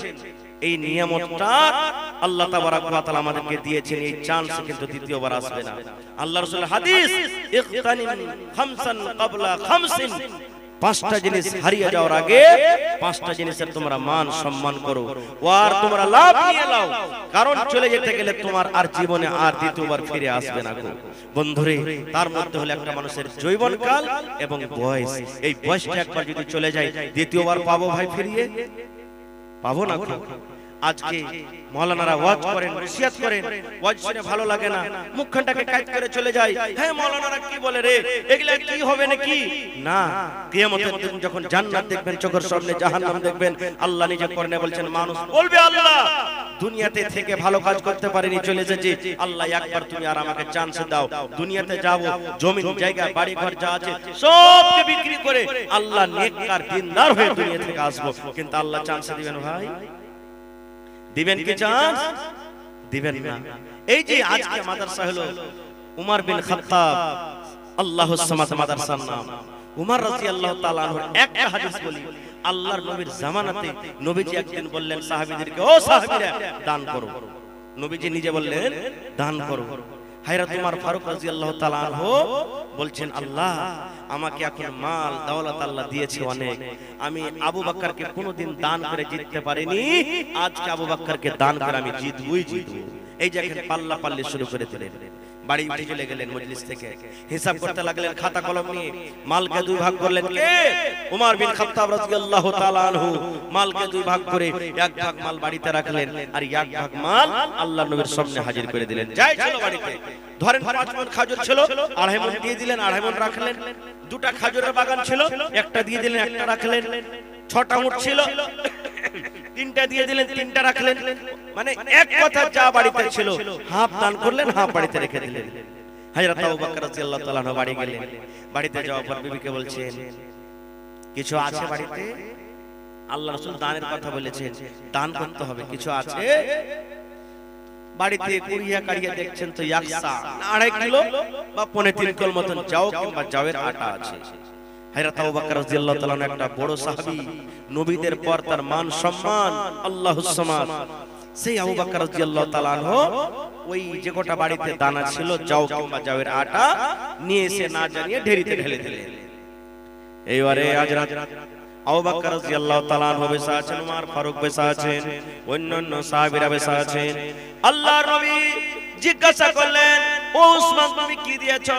এই নিয়ামতটা আল্লাহ তাবারক ওয়া তাআলা আমাদেরকে দিয়েছেন, এই চান্স কিন্তু দ্বিতীয়বার আসবে না। আল্লাহর রাসূলের হাদিস, ইখতানিম খামসান ক্বাবলা খামসিন, 5টা জিনিস হারিয়ে যাওয়ার আগে 5টা জিনিসের তোমরা মান সম্মান করো, আর তোমরা লাভ নিয়ে নাও, কারণ চলে যেতে গেলে তোমার আর জীবনে আর দ্বিতীয়বার ফিরে আসবে না গো বন্ধুরে। তার মধ্যে হলো একটা মানুষের যৌবনকাল এবং বয়স। এই বয়সটা একবার যদি চলে যায়, দ্বিতীয়বার পাবো ভাই ফিরিয়ে? পাবো না। আজকে মাওলানারা ওয়াজ করেন, নসিহত করেন, ওয়াজ শুনে ভালো লাগে না, মুখখানটাকে কাট করে চলে যায়। হ্যাঁ, মাওলানারা কি বলে রে, এগুলা কি হবে নাকি? না, কিয়ামতের দিন যখন জান্নাত দেখবেন, চোখের সামনে জাহান্নাম দেখবেন, আল্লাহ নিজে করনে বলছেন, মানুষ বলবে আল্লাহ দুনিয়াতে থেকে ভালো কাজ করতে পারিনি, চলে এসেছি, আল্লাহ একবার তুমি আর আমাকে চান্স দাও। দুনিয়াতে যাব, জমি জায়গা বাড়ি ঘর যা আছে সবকে বিক্রি করে আল্লাহ নেককার দিনদার হয়ে দুনিয়া থেকে আসবো। কিন্তু আল্লাহ চান্স দিবেন ভাই? দিবেন কি চান্স? দিবেন না। এই যে আজকে মাদ্রাসা হলো উমর বিন খাত্তাব আল্লাহুস সামাদ মাদ্রাসার নাম। উমর রাদিয়াল্লাহু তাআলা আনহু একটা হাদিস বলি, আল্লাহর নবীর জামানাতে নবীজি একদিন বললেন সাহাবীদেরকে, ও সাহাবীরা দান করো। নবীজি নিজে বললেন দান করো। হযরত উমর ফারুক রাদিয়াল্লাহু তাআলা আনহু বলছেন, আল্লাহ আমাকে এখন মাল দৌলত আল্লাহ দিয়েছে অনেক, আমি আবু বকরকে কোনোদিন দান করে জিততে পারিনি, আজকে আবু বকরকে দান করে আমি জিতবই জিতবো। এই যে এখন পাল্লা পাল্লি শুরু করে দিলেন। বাড়ি উঠে চলে গেলেন মজলিস থেকে, হিসাব করতে লাগলেন খাতা কলম নিয়ে। মালকে দুই ভাগ করলেন কে? উমর বিন খাত্তাব রাদিয়াল্লাহু তাআলা আনহু। মালকে দুই ভাগ করে এক ভাগ মাল বাড়িতে রাখলেন, আর এক ভাগ মাল আল্লাহর নবীর সামনে হাজির করে দিলেন। যাই ছিল বাড়িতে, ধরেন 5 মণ খাজুর ছিল, 2.5 মণ দিয়ে দিলেন, 2.5 মণ রাখলেন। 2টা খাজুরের বাগান ছিল, একটা দিয়ে দিলেন, একটা রাখলেন। 6টা উট ছিল, 3টা দিয়ে দিলেন, 3টা রাখলেন। মানে এক কথা যা বাড়িতে ছিল হাফ দান করলেন, হাফ বাড়িতে রেখে দিলেন। হযরত আবু বকর রাদিয়াল্লাহু তাআলা আনহু বাড়ি গেলেন। বাড়িতে যাওয়ার পর বিবিকে বলছেন, কিছু আছে বাড়িতে? আল্লাহ রাসূল দানের কথা বলেছেন, দান করতে হবে, কিছু আছে? বাড়িতে কুড়িয়া কাড়িয়া দেখছেন তো 1.5 কিলো বা 3.5 কিলো মতন যাও কিংবা জাওয়ের আটা আছে। হযরত আবু বকর রাদিয়াল্লাহু তাআলা একটা বড় সাহাবী, নবীদের পর তার মান সম্মান আল্লাহুস সামাদ, সেই আবু বকর রাদিয়াল্লাহু তাআলা আনহু ওই যে গোটা বাড়িতে দানা ছিল যাও কিংবা যাওয়ের আটা নিয়ে এসে না জানিয়ে ঢেরিতে ঢেলে দিলেন। এইবারে হযরত আবু বকর রাদিয়াল্লাহু তাআলা আনহু বসে আছেন, ওমর ফারুক বসে আছেন, অন্যান্য সাহাবীরা বসে আছেন। আল্লাহর নবী জিজ্ঞাসা করলেন, ও উসমান তুমি কি দিয়েছো?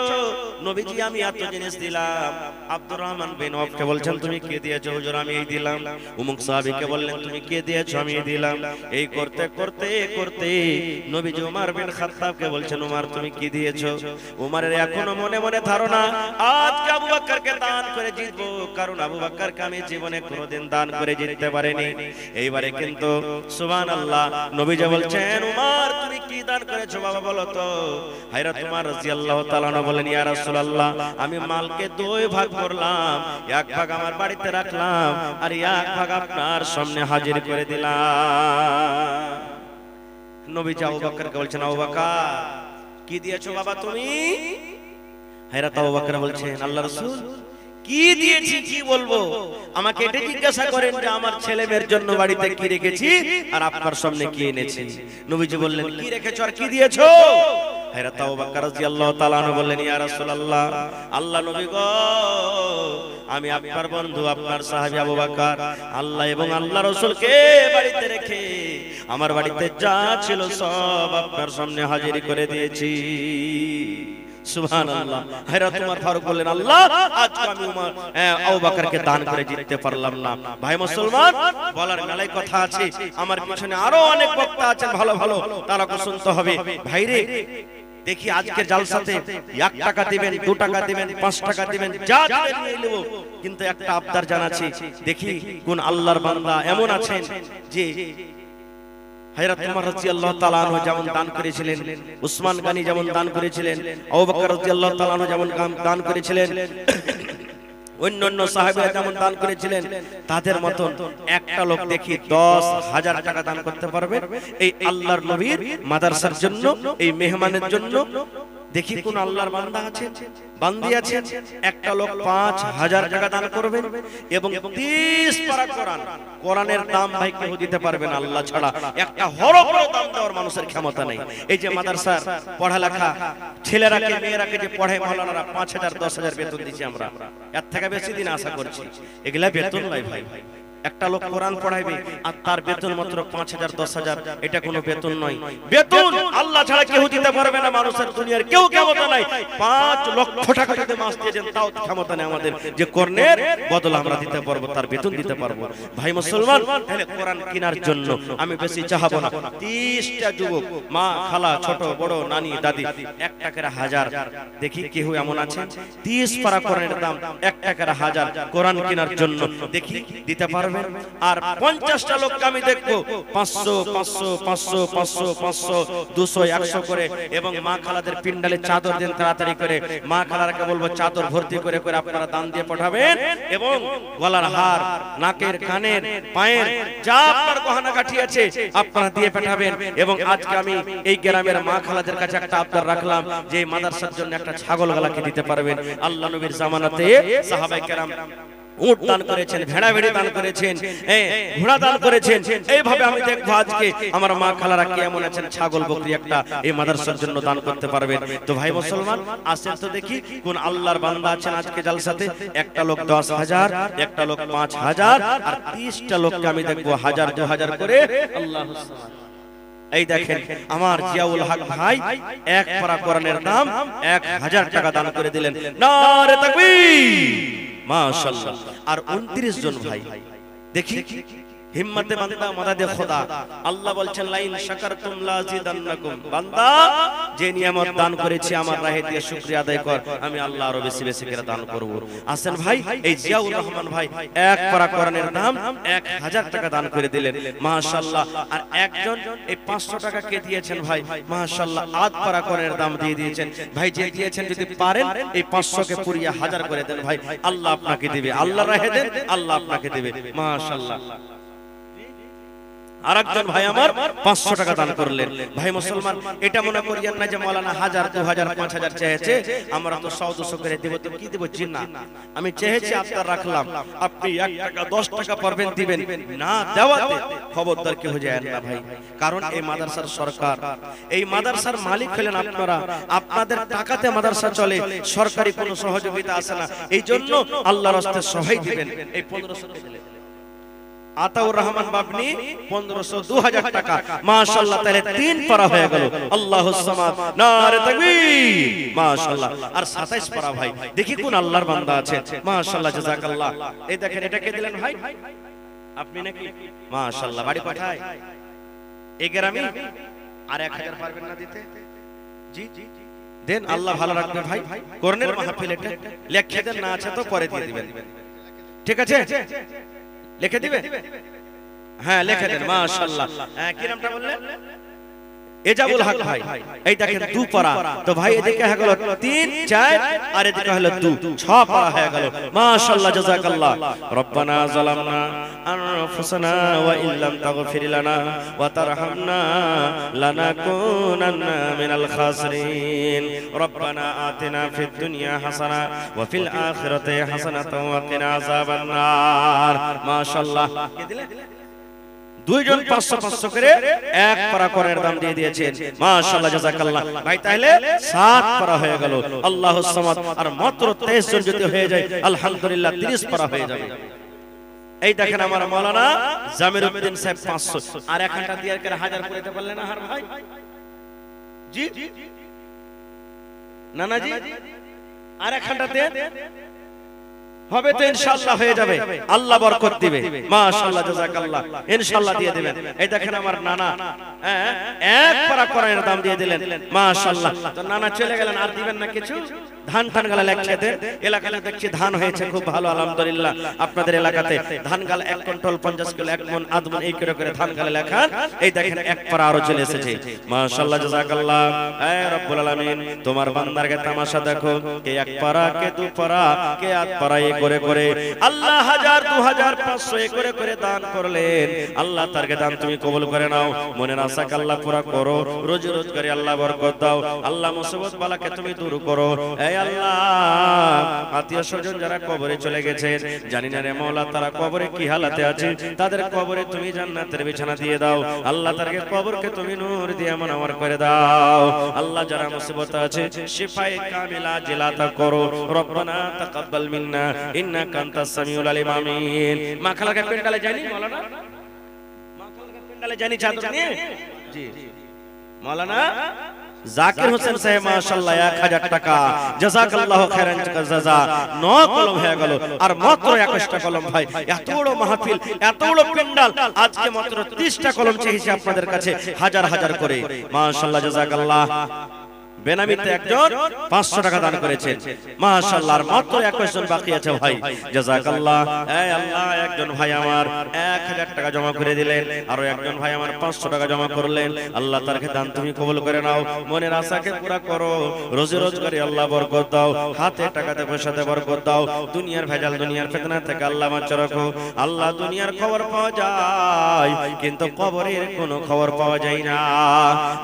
নবীজি আমি এত জিনিস দিলাম। আব্দুর রহমান বিন আওফকে বলছেন তুমি কি দিয়েছো? হুজুর আমি এই দিলাম। অমুক সাহাবীকে বললেন তুমি কি দিয়েছো? আমি এই দিলাম। এই করতে করতে করতে নবীজি ওমর বিন খাত্তাবকে বলছেন ওমর তুমি কি দিয়েছো? ওমরের এখনো মনে মনে ধারণা আজকে আবু বকরকে দান করে জিতবো, কারণ আবু বকরকে আমি জীবনে কোনোদিন দান করে জিততে পারিনি। এইবারে কিন্তু সুবহানাল্লাহ নবীজি বলছেন ওমর তুমি কি দান করেছো বাবা বলো তো? হযরত ওমর রাদিয়াল্লাহু তাআলা আনহু বলেন ইয়া রাসূলুল্লাহ আমি মালকে দুই ভাগ করলাম, এক ভাগ আমার বাড়িতে রাখলাম আর এক ভাগ আপনার সামনে হাজির করে দিলাম। নবীজি আবু বকরকে বলছেন আবু বকর কি দিয়েছো বাবা তুমি? হযরত আবু বকর বলছেন আল্লাহর রাসূল কি দিয়েছি কি বলবো? আমাকে এটা জিজ্ঞাসা করেন যে আমার ছেলে মেয়ের জন্য বাড়িতে কি রেখেছি আর আপনার সামনে কি এনেছি। নবীজি বললেন কি রেখেছো আর কি দিয়েছো? হযরত আবু বকর রাদিয়াল্লাহু তাআলা আনহু বললেন ইয়া রাসূলুল্লাহ আল্লাহ নবী গো আমি আপনার বন্ধু আপনার সাহাবী আবু বকর আল্লাহ এবং আল্লাহ রাসূলকে বাড়িতে রেখে আমার বাড়িতে যা ছিল সব আপনার সামনে হাজির করে দিয়েছি। সুবহানাল্লাহ। হযরত ওমর ফারুক বললেন আল্লাহ আজকে আমি ওমর আবু বকরকে দান করে জিততে পারলাম না। ভাই মুসলমান বলার মেলায় কথা আছে, আমার পিছনে আরো অনেক বক্তা আছেন ভালো ভালো, তারাকে শুনতে হবে। ভাইরে দেখি আজকের জালসাতে 1 টাকা দিবেন 2 টাকা দিবেন 5 টাকা দিবেন যা দিবেন নিয়ে নেব, কিন্তু একটা আবদার জানাচ্ছি দেখি কোন আল্লাহর বান্দা এমন আছেন যে হযরত ওমর রাদিয়াল্লাহু তাআলা আনহু যেমন দান করেছিলেন, উসমান গনি যেমন দান করেছিলেন, আবু বকর রাদিয়াল্লাহু তাআলা আনহু যেমন দান করেছিলেন, অন্যান্য সাহাবীরা যেমন দান করেছিলেন, তাদের মতন একটা লোক দেখি 10,000 টাকা দান করতে পারবে এই আল্লাহর নবীর মাদ্রাসার জন্য, এই মেহমানের জন্য। দেখি কোন আল্লাহর বান্দা আছে বান্দি আছে একটা লোক 5,000 টাকা দান করবেন এবং 30 পারা কোরআন, কোরআনের দাম ভাই কেউ দিতে পারবে না আল্লাহ ছাড়া। একটা হরফের দাম দেওয়ার মানুষের ক্ষমতা নাই। এই যে মাদ্রাসার পড়ালেখা ছেলেরাকে মেয়েরাকে যে পড়ায় মাওলানারা 5,000 10,000 বেতন দিছি আমরা, এর থেকে বেশি দিন আশা করছি। এগুলা বেতন নাই ভাই। একটা লোক কোরআন পড়াইবে আর তার বেতন মাত্র 5,000 10,000, এটা কোনো বেতন নয়। বেতন আল্লাহ ছাড়া কেউ দিতে পারবে না, মানুষের দুনিয়ার কেউ ক্ষমতা নাই। 5 লক্ষ টাকা যদি মাস দিয়েছেন তাও ক্ষমতা নেই আমাদের যে কর্ণের বদল আমরা দিতে পারবো, তার বেতন দিতে পারবো। ভাই মুসলমান তাহলে কোরআন কেনার জন্য আমি বেশি চাহাবো না। 30টা যুবক মা খালা ছোট বড় নানি দাদি 1 টাকার 1000, দেখি কেউ এমন আছে 30 পারা কোরআনের দাম 1 টাকার 1000 কোরআন কেনার জন্য দেখি দিতে পারবে? আর 50টা লোককে আমি দেখবো 500 500 500 500 500 200 100 করে, এবং মা খালাদের পিন্ডালে চাদর দেন তাড়াতাড়ি করে। মা খালারকে বলবো চাদর ভর্তি করে করে আপনারা দান দিয়ে পাঠাবেন, এবং গলার হার নাকের কানের পায়ের যা আপনার গহনা গাঠি আছে আপনারা দিয়ে পাঠাবেন। এবং আজকে আমি এই গ্রামের মা খালাদের কাছে একটা আবদার রাখলাম যে মাদ্রাসার জন্য একটা ছাগল গলাকে দিতে পারবেন। আল্লাহ নবীর জামানাতে সাহাবায়ে কেরাম উট দান করেছেন, ভেড়া ভেড়ি দান করেছেন, ঘোড়া দান করেছেন। এইভাবে আমি দেখবো আজকে আমার মা খালারা কেমন আছেন, ছাগল বকরি একটা এই মাদ্রাসার জন্য দান করতে পারবেন। তো ভাই মুসলমান আসেন তো দেখি কোন আল্লাহর বান্দা আছেন আজকে জালসাতে। একটা লোক 10,000, একটা লোক 5,000, আর 30টা লোককে আমি দেখবো 1000 2000 করে। আল্লাহু সুবহান। এই দেখেন আমার জিয়াউল হক ভাই 1 পারা কোরআনের দাম 1000 টাকা দান করে দিলেন। নারে তাকবীর, মাশাআল্লাহ। আর 29 জন ভাই দেখি হিম্মতে বান্দা মাদাদে খোদা। আল্লাহ বলছেন লাইন শাকারতুম লাযিদান্নাকুম, বান্দা যে নিয়ামত দান করেছি আমার রাহে দিয়ে শুকরিয়া আদায় কর, আমি আল্লাহ আরো বেশি বেশি করে দান করব। আসেন ভাই এই জিয়াউর রহমান ভাই 1 পারা কোরআনের দাম 1000 টাকা দান করে দিলেন, মাশাআল্লাহ। আর একজন এই 500 টাকা কে দিয়েছেন ভাই, মাশাআল্লাহ। 8 পারা কোরআনের দাম দিয়ে দিয়েছেন ভাই। যে দিয়েছেন যদি পারেন এই 500 কে পুরিয়া 1000 করে দেন ভাই, আল্লাহ আপনাকে দিবে। আল্লাহ রাহে দেন, আল্লাহ আপনাকে দিবে, মাশাআল্লাহ। আরেকজন ভাই আমার 500 টাকা দান করলেন। ভাই মুসলমান, এটা মনে করিয়েন না যে মাওলানা 1000 2000 5000 চেয়েছে আমরা তো 100 200 করে দেব, তো কি দেব জি না, আমি চেয়েছি আপনার রাখলাম, আপনি 1 টাকা 10 টাকা পারবেন দিবেন, না দেওয়াতে খবরদার কি হয়ে যায় না ভাই। কারণ এই মাদ্রাসার সরকার, এই মাদ্রাসার মালিক হলেন আপনারা, আপনাদের টাকাতে মাদ্রাসা চলে, সরকারি কোনো সহযোগিতা আসে না। এই জন্য আল্লাহর রাস্তায় সহায় দিবেন। এই 1500 দিলেন আতাউর রহমান বাবনি 1500 2000 টাকা, মাশাআল্লাহ, তাহলে 3 পারা হয়ে গেল। আল্লাহুস সামাদ, নারে তাকবীর, মাশাআল্লাহ। আর 27 পারা ভাই, দেখি কোন আল্লাহর বান্দা আছে, মাশাআল্লাহ, জাযাকাল্লাহ। এই দেখেন, এটা কে দিলেন ভাই? আপনি নাকি? মাশাআল্লাহ। বাড়ি কোথায়? এই গ্রামে। আর 1000 পারবেন না দিতে? জি দেন, আল্লাহ ভালো রাখবে ভাই। করণের মাহফিল এটা লিখে দেন, না আছে তো পরে দিয়ে দিবেন, ঠিক আছে? লিখে দিবে? হ্যাঁ লিখে দেন, মাশাআল্লাহ। হ্যাঁ, কি নামটা বললেন? এজাবুল হক ভাই। এই দেখেন 2 পারা, তো ভাই এদিকে হয়ে গেল 3 4 আর এদিকে হলো 2 6 পারা হয়ে গেল, মাশাআল্লাহ, জাযাকাল্লাহ। রব্বানা যালামনা আনফুসানা ওয়া ইল্লাম তাগফির লানা ওয়া তারহামনা লানাকুনান্না মিনাল খাসিরিন। রব্বানা আতিনা ফিদ দুনিয়া হাসানা ওয়া ফিল আখিরাতি হাসানাতাও ওয়া কিনা আযাবান নার। মাশাআল্লাহ। কে দিলে? দুইজন 500 500 করে 1 পারা কোরআনের দাম দিয়ে দিয়েছেন, মাশাআল্লাহ, জাযাকাল্লাহ। ভাই তাহলে 7 পারা হয়ে গেল। আল্লাহুস সামাদ। আর মাত্র 23 জন যদি হয়ে যায় আলহামদুলিল্লাহ 30 পারা হয়ে যাবে। এই দেখেন আমার মাওলানা জামির উদ্দিন সাহেব 500, আর 1 দিয়ে করে 1000 করে দিতে পারলেন না হার ভাই? জি নানা জি, আর 1 দেন, হবে তো ইনশাআল্লাহ হয়ে যাবে, আল্লাহ বরকত দিবে, মাশাআল্লাহ, জাযাকাল্লাহ, ইনশাআল্লাহ দিয়ে দিবেন। এই দেখেন আমার নানা 1 পারা কোরআনের দাম দিয়ে দিলেন, মাশাআল্লাহ। তো নানা চলে গেলেন, আর দিবেন না কিছু? ধান টান গালা লেখছে দেন। এলাকাতে দেখছি ধান হয়েছে খুব ভালো, আলহামদুলিল্লাহ। আপনাদের এলাকাতে ধান গাল 1 কুইন্টাল 50 কিলো 1 মণ আদমন এই করে করে ধান গালে লেখান। এই দেখেন 1 পারা আরো চলে এসেছে, মাশাআল্লাহ, জাযাকাল্লাহ। হে রব্বুল আলামিন, তোমার বান্দারকে তামাশা দেখো, কে 1 পারা, কে 2 পারা, কে 8 পারা করে করে আল্লাহ 1000 2000 500 করে করে দান করলেন। আল্লাহ তারকে দান তুমি কবুল করে নাও, মনের আশাকে আল্লাহ পুরা করো, রোজি রোজগারে আল্লাহ বরকত দাও, আল্লাহ মুসিবত বালাকে তুমি দূর করো। হে আল্লাহ, আত্মীয় স্বজন যারা কবরে চলে গেছে, জানি না রে মাওলা তারা কবরে কি হালাতে আছে, তাদের কবরে তুমি জান্নাতের বিছানা দিয়ে দাও। আল্লাহ তারকে কবরকে তুমি নূর দিয়ে মনোয়ার করে দাও। আল্লাহ যারা মুসিবত আছে শিফায়ে কামিলা জিলাতা করো। রব্বানা তাকাব্বাল মিন্না ইন্নাকা আনতাস সামিউল আলিম, আমিন। মা খালাকে পেন্ডালে জানি মাওলানা, মা খালাকে পেন্ডালে জানি চাদর নিয়ে, জি মাওলানা জাকির হোসেন সাহেব, মাশাআল্লাহ, 1000 টাকা, জাযাকাল্লাহু খাইরান জাযা। 9 কলম হয়ে গেল, আর মাত্র 21টা কলম ভাই। এত বড় মাহফিল, এত বড় পেন্ডাল, আজকে মাত্র 30টা কলম চেয়েছি আপনাদের কাছে, হাজার হাজার করে, মাশাআল্লাহ, জাযাকাল্লাহ। বেনামিতে একজন 500 টাকা দান করেছেন, মাশাআল্লাহ। আর মাত্র 21 জন বাকি আছে ভাই, জাযাকাল্লাহ। এই আল্লাহ, একজন ভাই আমার 1000 টাকা জমা করে দিলেন, আর একজন ভাই আমার 500 টাকা জমা করলেন। আল্লাহ তারকে দান তুমি কবুল করে নাও, মনের আশাকে পুরা করো, রোজি রোজগারে আল্লাহ বরকত দাও, হাতে টাকাতে পয়সাতে বরকত দাও, দুনিয়ার ভেজাল দুনিয়ার ফিতনা থেকে আল্লাহ বাঁচিয়ে রাখো। আল্লাহ দুনিয়ার খবর পাওয়া যায়, কিন্তু কবরের কোনো খবর পাওয়া যায় না।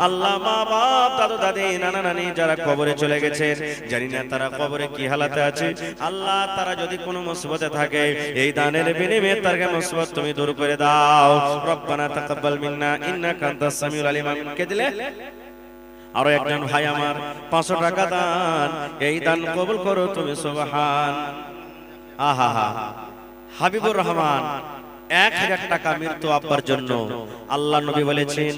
আল্লাহ মা বাপ দাদু দাদি নানা নানি যারা কবরে চলে গেছে, জানি না তারা কবরে কি হালাতে আছে। আল্লাহ তারা যদি কোনো মুসিবতে থাকে, এই দানের বিনিময়ে তারকে মুসিবত তুমি দূর করে দাও। রব্বানা তাকাব্বাল মিন্না ইন্নাকা আনতাস সামিউল আলিম, আমিন। কে দিলে? আরো একজন ভাই আমার 500 টাকা দান, এই দান কবুল করো তুমি, সুবহান। আহা হা, হাবিবুর রহমান 1000 টাকা মৃত্যু আব্বার জন্য। আল্লাহ নবী বলেছেন,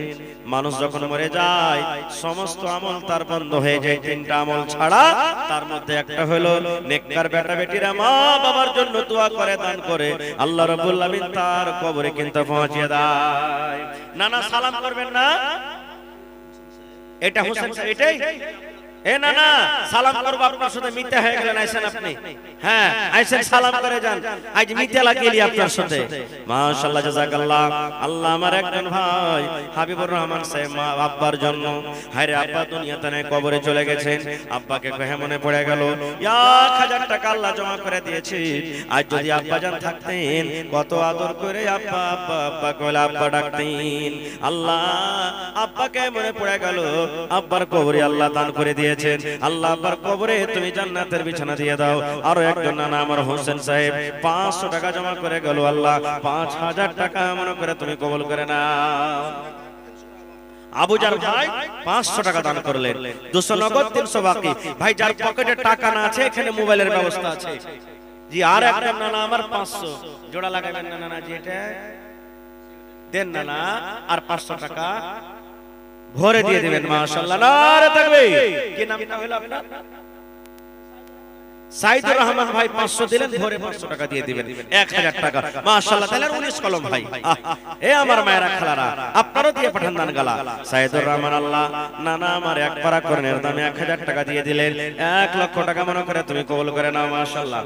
মানুষ যখন মরে যায় সমস্ত আমল তার বন্ধ হয়ে যায়, 3টা আমল ছাড়া। তার মধ্যে একটা হলো নেককার বেটা বেটিরা মা বাবার জন্য দোয়া করে, দান করে, আল্লাহ রাব্বুল আলামিন তার কবরে কিন্তু পৌঁছিয়ে দেয়। নানা সালাম করবেন না, এটা হোসেন, এটাই এ না না সালাম করব আপনার সাথে মিথ্যা হয়ে গেলেন আইছেন আপনি হ্যাঁ আইছেন সালাম করে যান আজ মিথ্যা লাগিয়ে আপনার সাথে মাশাআল্লাহ জাযাকাল্লাহ আল্লাহ আমার একজন ভাই হাবিবুর রহমান সাহেব মা আব্বার জন্য হায়রে আব্বা দুনিয়াতে নেই কবরে চলে গেছেন আব্বাকে কহে মনে পড়ে গেল 1000 টাকা আল্লাহ জমা করে দিয়েছে আজ যদি আব্বা জান থাকতেন কত আদর করে আব্বা আব্বা আব্বা কইলা আব্বা ডাকতেন আল্লাহ আব্বাকে মনে পড়ে গেল আব্বার কবরে আল্লাহ দান করে দিয়েছেন আল্লাহ আব্বার কবরে তুমি জান্নাতের বিছানা দিয়ে দাও আরো একজন নানা আমার হোসেন সাহেব 500 টাকা জমা করে গেল আল্লাহ 5000 টাকা মনে করে তুমি কবুল করে নাও আবু জার ভাই 500 টাকা দান করলেন 200 নগদ 300 বাকি ভাই যার পকেটে টাকা না আছে এখানে মোবাইলের ব্যবস্থা আছে জি আর একজন নানা আমার 500 জোড়া লাগাবেন না নানা জি এটা দেন নানা আর 500 টাকা ভরে দিয়ে দিবেন মাশাআল্লাহ নারে তাকবীর কি নামটা হলো আপনার সাইদুর রহমান ভাই 500 দিলেন ভরে 500 টাকা দিয়ে দিবেন 1000 টাকা মাশাআল্লাহ তাহলে 19 কলম ভাই এ আমার মায়েরা খালারা আপনারা দিয়ে পাঠান দান গালা সাইদুর রহমান আল্লাহ নানা আমার এক পারা করনের দামে 1000 টাকা দিয়ে দিলেন 1 লক্ষ টাকা মনে করে তুমি কবুল করে নাও মাশাআল্লাহ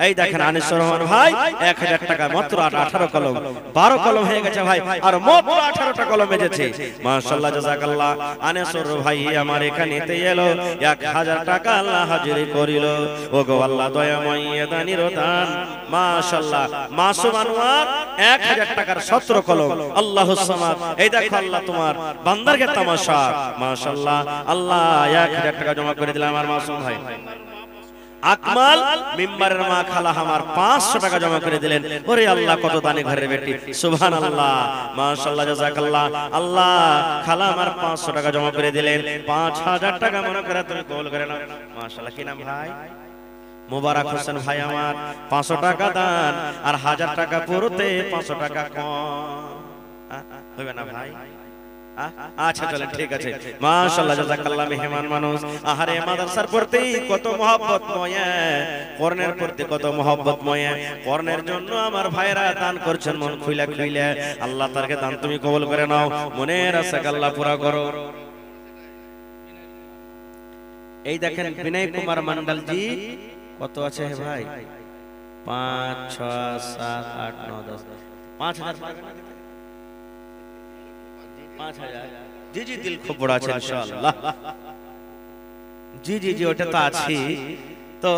এই দেখেন আনিসুর রহমান ভাই 1000 টাকা মাত্র 18 কলম 12 কলম হয়ে গেছে ভাই আর মাত্র 18টা কলম এসেছে মাশাআল্লাহ জাযাকাল্লাহ আনিসুর ভাই আমার এখানেতে এলো 1000 টাকা আল্লাহ হাজির করিল ওগো আল্লাহ দয়াময় দানির দান মাশাআল্লাহ মাসুম আনোয়ার 1000 টাকার 17 কলম আল্লাহুস সামাদ এই দেখো আল্লাহ তোমার বান্দারকে তামাশা মাশাআল্লাহ আল্লাহ 1000 টাকা জমা করে দিলাম আমার মাসুম ভাই আকমাল মিম্বারের মা খালা আমার 500 টাকা জমা করে দিলেন ওরে আল্লাহ কত দানি ঘরের বেটি সুবহানাল্লাহ মাশাআল্লাহ জাযাকাল্লাহ আল্লাহ খালা আমার 500 টাকা জমা করে দিলেন 5000 টাকা মনে করে তুমি কবুল করে নাও মাশাআল্লাহ কি নাম ভাই মোবারক হোসেন ভাই আমার 500 টাকা দান আর 1000 টাকা পুরোতে 500 টাকা কম হবে না ভাই আচ্ছা চলেন ঠিক আছে মাশাআল্লাহ জাযাকাল্লাহ মেহমান মানুষ আহারে মাদ্রাসার প্রতি কত মহব্বতময় কর্ণের প্রতি কত মহব্বতময় কর্ণের জন্য আমার ভাইরা দান করছেন মন খুইলা খুইলা আল্লাহ তারকে দান তুমি কবুল করে নাও মনের আশা আল্লাহ পুরা করো এই দেখেন বিনয় কুমার মন্ডল জি কত আছে হে ভাই 5 6 7 8 9 10 5000 5000 জি জি দিল খুব বড় আছে ইনশাআল্লাহ জি জি জি ওটা তো আছে তো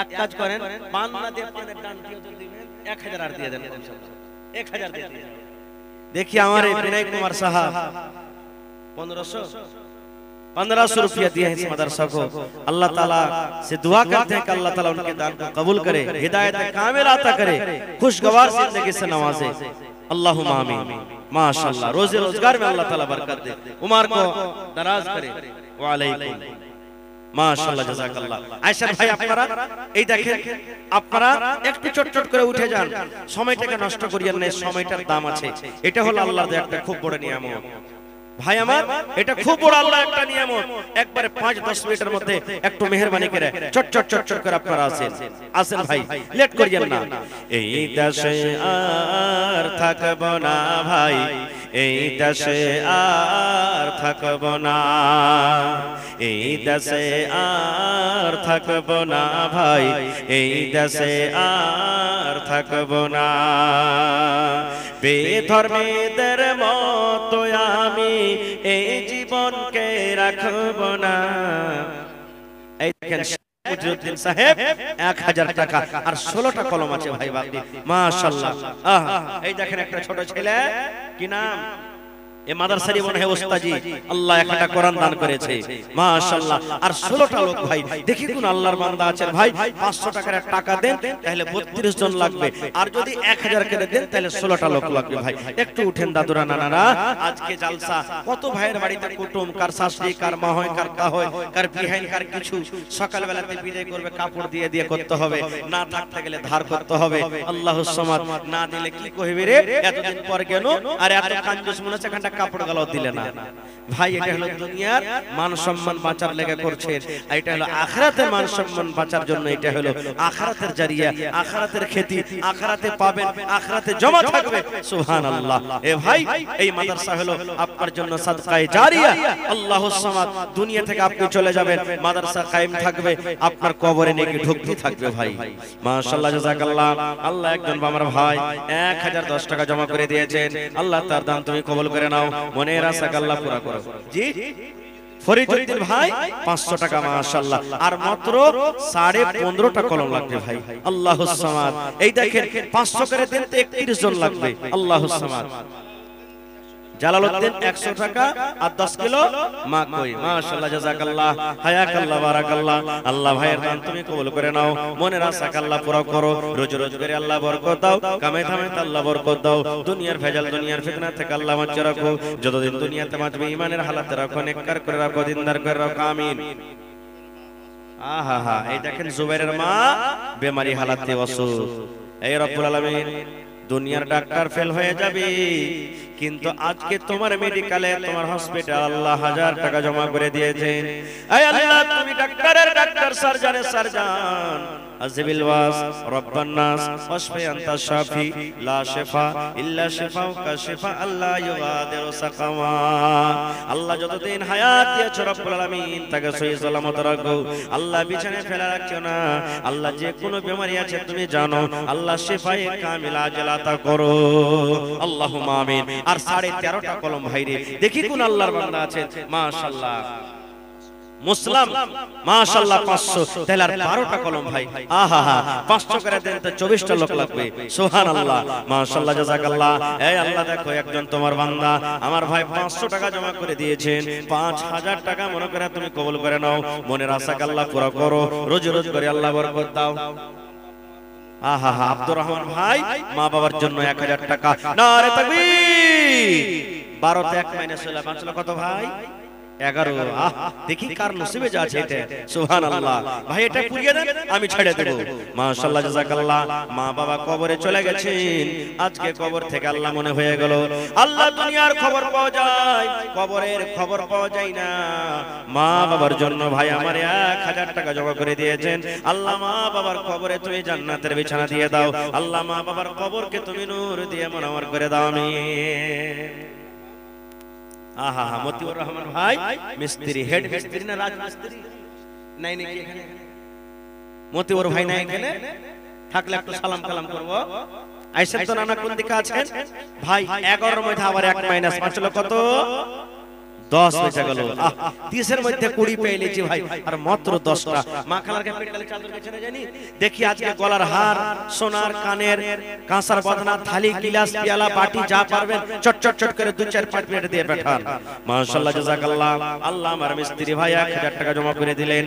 এক কাজ করেন পান না দিয়ে পানের দান কি ওজন দিবেন 1000 আর দিয়ে দেন 1000 দিয়ে দিন দেখি আমার এই বিনয় কুমার সাহেব 1500 रुपया दिए हैं इस मदरसा को अल्लाह ताला से दुआ करते हैं कि अल्लाह ताला उनके दान को कबूल करे हिदायत कामिल अता करे खुशगवार जिंदगी से नवाजे अल्लाहुम्मा आमीन माशाअल्लाह रोज़े रोजगार में अल्लाह ताला बरकत दे उम्र को दराज करे वा अलैकुम মাশাআল্লাহ জাযাকাল্লাহ আয়েশা ভাই আপনারা এই দেখেন আপনারা একটু চটচট করে উঠে যান সময়টাকে নষ্ট করিয়েন না সময়টার দাম আছে এটা হলো আল্লাহর দেয়া একটা খুব বড় নিয়ামত ভাই আমার এটা খুব বড় আল্লাহ একটা নিয়ামত একবারে 5-10 মিনিটের মধ্যে একটু মেহেরবানি করে চটচট করে আপনারা আসেন ভাই লেট করিয়েন না এই দেশে আর থাকব না ভাই এই দেশে আর থাকব না এই দেশে আর থাকব না ভাই এই দেশে আর থাকব না বেধর্মীদের মতো আমি এই জীবনকে রাখব না এই দেখেন মুজরুদ্দিন সাহেব 1000 টাকা আর 16টা কলম আছে ভাই বাকি মাশাআল্লাহ এই দেখেন একটা ছোট ছেলে কি নাম এ মাদ্রাসারই মনে হয় ওস্তাজি আল্লাহ একটা কোরআন দান করেছে মাশাআল্লাহ আর 16টা লোক ভাই দেখি কোন আল্লাহর বান্দা আছেন ভাই 500 টাকার টাকা দেন তাহলে 32 জন লাগবে আর যদি 1000 করে দেন তাহলে 16টা লোক লাগবে ভাই একটু উঠেন দাদুরা নানারা আজকে জালসা কত ভাইয়ের বাড়িতে কুটুম কার শাশুড়ি কার মা হয় কার কা হয় কার বিহাইন কার কিছু সকাল বেলাতে বিদায় করবে কাপড় দিয়ে দিয়ে করতে হবে না থাকতে গেলে ধার করতে হবে আল্লাহুস সামাদ না দিলে কি কইবে রে এতদিন পর কেন আর এত কাঞ্জুস মনে আছে কাপড় গালাও দিলে না। ভাই এটা হলো দুনিয়ার মান সম্মান বাঁচার লেগে করছেন, আর এটা হলো আখিরাতের মান সম্মান বাঁচার জন্য। এটা হলো আখিরাতের জারিয়া, আখিরাতের খেতি, আখিরাতে পাবেন, আখিরাতে জমা থাকবে। সুবহানাল্লাহ। এ ভাই এই মাদ্রাসা হলো আপনার জন্য সাদকায়ে জারিয়া। আল্লাহুস সামাদ, দুনিয়া থেকে আপনি চলে যাবেন, মাদ্রাসা কায়েম থাকবে, আপনার কবরে নেকি ঢুকতে থাকবে। ভাই মাশাআল্লাহ, জাযাকাল্লাহ। আল্লাহ একজন আমার ভাই 1010 টাকা জমা করে দিয়েছেন। আল্লাহ তার দান তুমি কবুল করে নাও, মনের আশা আল্লাহ পুরা করো। জি ফরিদউদ্দিন ভাই 500 টাকা মাশাআল্লাহ, আর মাত্র 15.5টা কলম লাগবে ভাই। আল্লাহুস সামাদ। এই দেখেন 500 করে দেন তো 31 জন লাগবে। আল্লাহুস সামাদ। জালালউদ্দিন 100 টাকা আর 10 কিলো মাকই। মাশাআল্লাহ, জাযাকাল্লাহ, হায়াকাল্লাহ, বারাকাল্লাহ। আল্লাহ ভাইয়ের দান তুমি কবুল করে নাও, মনের আশা আল্লাহ পুরো করো, রোজ রোজ করে আল্লাহ বরকত দাও, কামাই ধামে আল্লাহ বরকত দাও, দুনিয়ার ভেজাল দুনিয়ার ফিতনা থেকে আল্লাহ বাঁচিয়ে রাখো, যতদিন দুনিয়াতে বাঁচবে ঈমানের হালাতে রাখো, নেককার করে রাখো, দিনদার করে রাখো। আমিন। আহা, এই দেখেন জুবাইরের মা বেমারি হালাতে অসুখ। এই রব্বুল আলামিন, দুনিয়ার ডাক্তার ফেল হয়ে যাবে, কিন্তু আজকে তোমার মেডিকেলে, তোমার হসপিটাল আল্লাহ 1000 টাকা জমা করে দিয়েছেন। এই আল্লাহ, তুমি ডাক্তারের ডাক্তার, সার্জনের সার্জন, আজিবিল ওয়াস, রব্বান নাস, ওয়াশফি আনতা শাফি, লা শিফা ইল্লা শিফাউকা শিফা আল্লাহ ইউগাদিরু সাকামা। আল্লাহ যতদিন হায়াত দিয়েছো রব্বুল আলামিন, তাকে সহি সালামত রাখো। আল্লাহ বিছানায় ফেলা রাখছো না। আল্লাহ যে কোনো বেমারি আছে তুমি জানো, আল্লাহ শিফায়ে কামিল আজল আতা করো। আল্লাহুম্মা আমিন। আর 13.5টা কলম ভাইরে, দেখি কোন আল্লাহর বান্দা আছেন। মাশাআল্লাহ, মুসলাম মাশাআল্লাহ 500, তাহলে আর 12টা কলম ভাই। আহা, 500 করে দেন তো 24টা লোক লাগবে। সুবহানাল্লাহ, মাশাআল্লাহ, জাযাকাল্লাহ। এই আল্লাহ দেখো, একজন তোমার বান্দা আমার ভাই 500 টাকা জমা করে দিয়েছেন। 5000 টাকা মনে করে তুমি কবুল করে নাও, মনের আশা আল্লাহ পুরো করো, রোজ রোজ করে আল্লাহ বরকত দাও। আহা, আব্দুর রহমান ভাই মা বাবার জন্য 1000 টাকা। নারে তাকবীর। 12 তে 1 মাইনাস হলো, বাঁচলো কত ভাই? 11। দেখি কার নসিবে যা আছে এটা। সুবহানাল্লাহ। ভাই এটা পুরিয়ে দেন, আমি ছেড়ে দেব। মাশাআল্লাহ, জাযাকাল্লাহ। মা বাবা কবরে চলে গেছেন, আজকে কবর থেকে আল্লাহ মনে হয়ে গেল। আল্লাহ দুনিয়ার খবর পাওয়া যায়, কবরের খবর পাওয়া যায় না। মা বাবার জন্য ভাই আমার 1000 টাকা জমা করে দিয়েছেন। আল্লাহ মা বাবার কবরে তুমি জান্নাতের বিছানা দিয়ে দাও। আল্লাহ মা বাবার কবরকে তুমি নূর দিয়ে মুনাওয়ার করে দাও। আমিন। আহা, মতিউর রহমান ভাই মিস্ত্রি, হেড মিস্ত্রি না রাজ মিস্ত্রি নাই নাকি এখানে? মতিউর ভাই নাই এখানে? থাকলে একটু সালাম কালাম করব। আইসেন তো নানা, কোন দিকে আছেন ভাই? 11 এর মধ্যে আবার 1 মাইনাস, বাঁচলো কত? 10 হয়ে গেল। 30 এর মধ্যে 20 পেয়ে নিয়েছি ভাই, আর মাত্র 10টা। মা খালার কে পেটকালে চাদর কেছে না জানি। দেখি আজকে গলার হার, সোনার কানের, কাঁসার বদনা, থালি, গিলাস, পিয়ালা, বাটি যা পারবেন চট চট চট করে 2-4-5 প্লেট দিয়ে পাঠান। মাশাআল্লাহ, জাযাকাল্লাহ। আল্লাহ আমার মিস্ত্রি ভাই 1000 টাকা জমা করে দিলেন।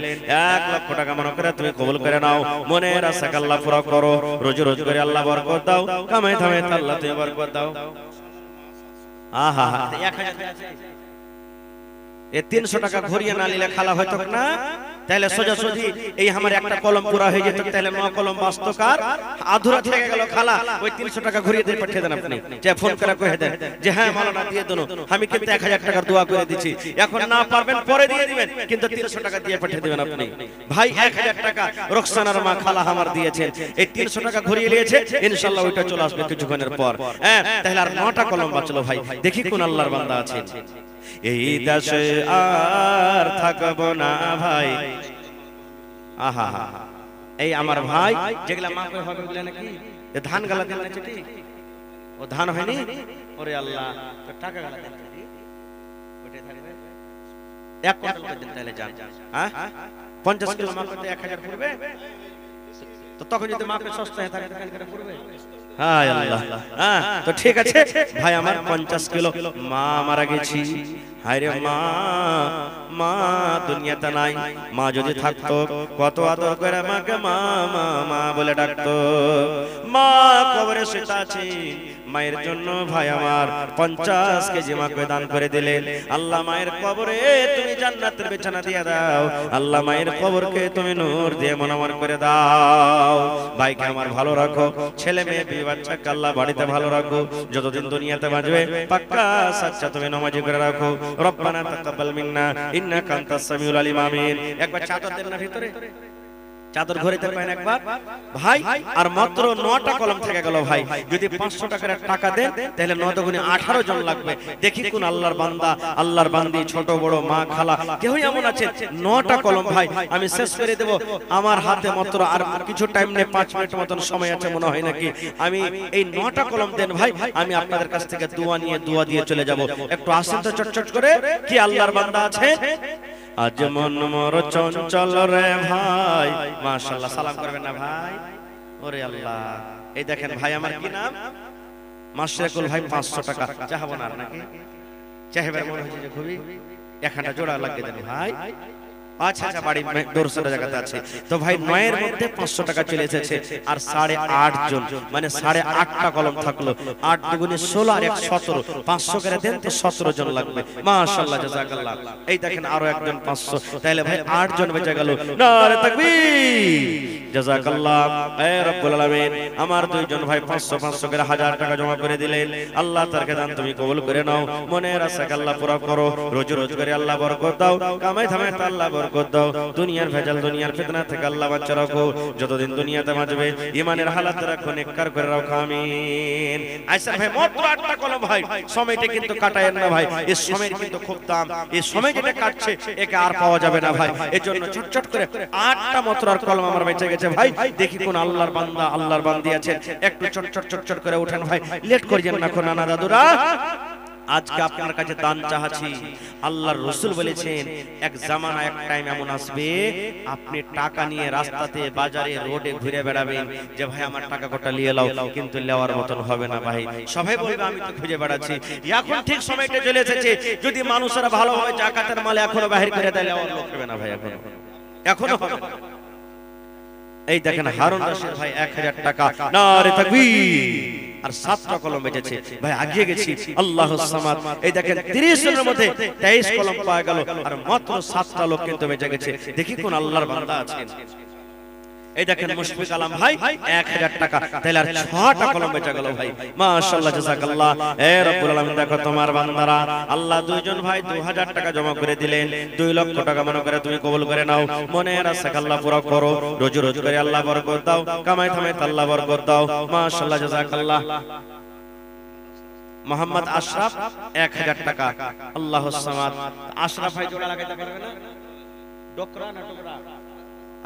1 লক্ষ টাকা মনে করে তুমি কবুল করে নাও, মনের আশা আল্লাহ পুরো করো, রোজ রোজ করে আল্লাহ বরকত দাও, কামাই ধামে আল্লাহ তুমি বরকত দাও। আহা, 1000 আছে। 300 টাকা ঘুরিয়ে না নিলে খালা হয়তো না, তাহলে সোজাসুজি এই আমার একটা কলম পুরা হয়ে যেত, তাহলে 9 কলম বাস্তকার আধুরা থেকে গেল। খালা ওই 300 টাকা ঘুরিয়ে দিয়ে পাঠিয়ে দেন আপনি, যে ফোন করে কয়ে দেন যে হ্যাঁ মাওলানা দিয়ে দেন, আমি কিন্তু 1000 টাকার দোয়া করে দিচ্ছি, এখন না পারবেন পরে দিয়ে দিবেন, কিন্তু 300 টাকা দিয়ে পাঠিয়ে দিবেন আপনি। ভাই 1000 টাকা রোকসানার মা খালা আমার দিয়েছেন, এই 300 টাকা ঘুরিয়ে নিয়েছে, ইনশাআল্লাহ ওইটা চলে আসবে কিছুক্ষণের পর। হ্যাঁ, তাহলে আর 9টা কলম বাঁচলো ভাই। দেখি কোন আল্লাহর বান্দা আছেন। এই দেশে আর থাকবো না ভাই। আহা, এই আমার ভাই যেগুলা মা কই হবে বলে নাকি ধান গালা দিল না চিঠি, ও ধান হয়নি। ওরে আল্লাহ, তো টাকা গালা দেন চিঠি ওইটাই থাকবে। 1 কুইন্টাল দিন তাহলে যান। হ্যাঁ, 50 কিলো মা করতে 1000 পড়বে, তো তখন যদি মা কে সস্তা হয় তাহলে কেন করে পড়বে? হায় আল্লাহ। হ্যাঁ, তো ঠিক আছে ভাই, আমার 50 কিলো মা মারা গেছি। হায় রে মা, মা দুনিয়াতে নাই। মা যদি থাকতো কত আদর করে মাকে মা মা মা বলে ডাকতো। মা কবরে শুয়ে আছে, মায়ের জন্য ভাই আমার 50 কেজি মাকে দান করে দিলেন। আল্লাহ মায়ের কবরে তুমি জান্নাতের বিছানা দিয়ে দাও, আল্লাহ মায়ের কবরকে তুমি নূর দিয়ে মনোমর করে দাও। ভাইকে আমার ভালো রাখো, ছেলে মেয়ে বিয়ে বাচ্চাকে আল্লাহ বাড়িতে ভালো রাখো, যতদিন দুনিয়াতে বাঁচবে পাক্কা সাচ্চা তুমি নামাজি করে রাখো। রব্বানা তাকাব্বাল মিন্না ইন্নাকা আনতাস সামিউল আলিম। আমিন। একবার চাদর দেন না ভিতরে, চাদর ঘরে পারেন একবার ভাই। আর মাত্র 9টা কলম থেকে গেল ভাই। যদি 500 টাকার টাকা দেন তাহলে 9 গুণে 18 জন লাগবে। দেখি কোন আল্লাহর বান্দা, আল্লাহর বান্দি, ছোট বড়, মা খালা কেউই এমন আছে। 9টা কলম ভাই আমি শেষ করে দেব। আমার হাতে মাত্র আর কিছু টাইম নেই, 5 মিনিট মতন সময় আছে মনে হয় নাকি। আমি এই 9টা কলম দেন ভাই, আমি আপনাদের কাছ থেকে দোয়া দিয়ে চলে যাব। একটু আসেন তো চটচট করে, কি আল্লাহর বান্দা আছে? আজ মন মোর চঞ্চল রে ভাই, মাশাআল্লাহ। সালাম করবেন না ভাই? ওরে আল্লাহ। এই দেখেন ভাই আমার কি নাম? মাশরাকুল ভাই। 500 টাকা চাহাবো না নাকি? চাহিবার মনে হচ্ছে যে খুবই এখানটা জোড়া লাগিয়ে দেন ভাই। আচ্ছা আচ্ছা, বাড়ি দূরসরা জায়গাতে আছে তো ভাই। 9 এর মধ্যে 500 টাকা চলে এসেছে। আর 8.5 জন মানে 8.5টা কলম থাকলো। 8 দুগুণে 16 আর 1 17, 500 করে দেন তো 17 জন লাগবে। মাশাআল্লাহ, জাযাকাল্লাহ। এই দেখেন আরো একজন 500, তাহলে ভাই 8 জন বেঁচে গেল। নারে তাকবীর, জাযাকাল্লাহ। এ রব্বুল আলামিন, আমার দুইজন ভাই 500 করে 1000 টাকা জমা করে দিলেন। আল্লাহ তারকে দান তুমি কবুল করে নাও। মনের আশাকে আল্লাহ পুরা করো, রোজগারে আল্লাহ বরকত দাও, কামাই ধামাই আল্লাহ বরকত দাও। দুনিয়ার ভেজাল, দুনিয়ার ফিতনা থেকে আল্লাহ বাঁচা রাখো। যতদিন দুনিয়াতে বাঁচবে ঈমানের হালাত রাখো, নেককার করে রাখো। আমিন। আচ্ছা ভাই, মাত্র 8টা কলম ভাই। সময়টা কিন্তু কাটায়েন না ভাই, এই সময়ের কিন্তু খুব দাম। এই সময় যেটা কাটছে একে আর পাওয়া যাবে না ভাই। এজন্য চটচট করে 8টা মাত্র আর কলম আমার বেঁচে গেছে ভাই। দেখি কোন আল্লাহর বান্দা, আল্লাহর বান্দি আছেন, একটু চটচট করে উঠেন ভাই। লেট করিয়েন না নানা দাদুরা। আজকে আপনার কাছে দান চাচ্ছি। আল্লাহর রাসূল বলেছেন এক জামানা, এক টাইম এমন আসবে আপনি টাকা নিয়ে রাস্তাতে, বাজারে, রোডে ঘুরে বেড়াবেন যে ভাই আমার টাকা কটা নিয়ে লাও, কিন্তু নেওয়ার মতন হবে না ভাই। সবাই বলবে আমি তো খুঁজে বেড়াচ্ছি। এখন ঠিক সময়টা চলে এসেছে, যদি মানুষেরা ভালোভাবে জাকাতের মাল এখনো বাহির করে দেয়, নেওয়ার লোক হবে না ভাই। এখনো হবে। এই দেখেন হারুন রশিদ ভাই 1000 টাকা। নারে তাকবীর। আর 7টা কলম বেঁচেছে ভাই, আগিয়ে গেছি। আল্লাহুস সামাদ। এই দেখেন 30 জনের মধ্যে 23 কলম পাওয়া গেল, আর মাত্র 7টা লোক কিন্তু বেঁচে গেছে। দেখি কোন আল্লাহর বান্দা আছেন। এই দেখেন মুশফিক আলম ভাই 1000 টাকা, তাহলে আর 6টা কলম বেঁচে গেল ভাই। মাশাআল্লাহ, জাযাকাল্লাহ। এ রব্বুল আলামিন, দেখো তোমার বান্দারা আল্লাহ দুইজন ভাই 2000 টাকা জমা করে দিলেন। 2 লক্ষ টাকা মনে করে তুমি কবুল করে নাও। মনের আশাকে আল্লাহ পুরো করো, রোজগারে আল্লাহ বরকত দাও, কামাই ধামাই আল্লাহ বরকত দাও। মাশাআল্লাহ, জাযাকাল্লাহ। মোহাম্মদ আশরাফ 1000 টাকা। আল্লাহুস সামাদ। আশরাফ ভাই জোড়া লাগাইতে পারবে না? ডোকরা না টোকরা?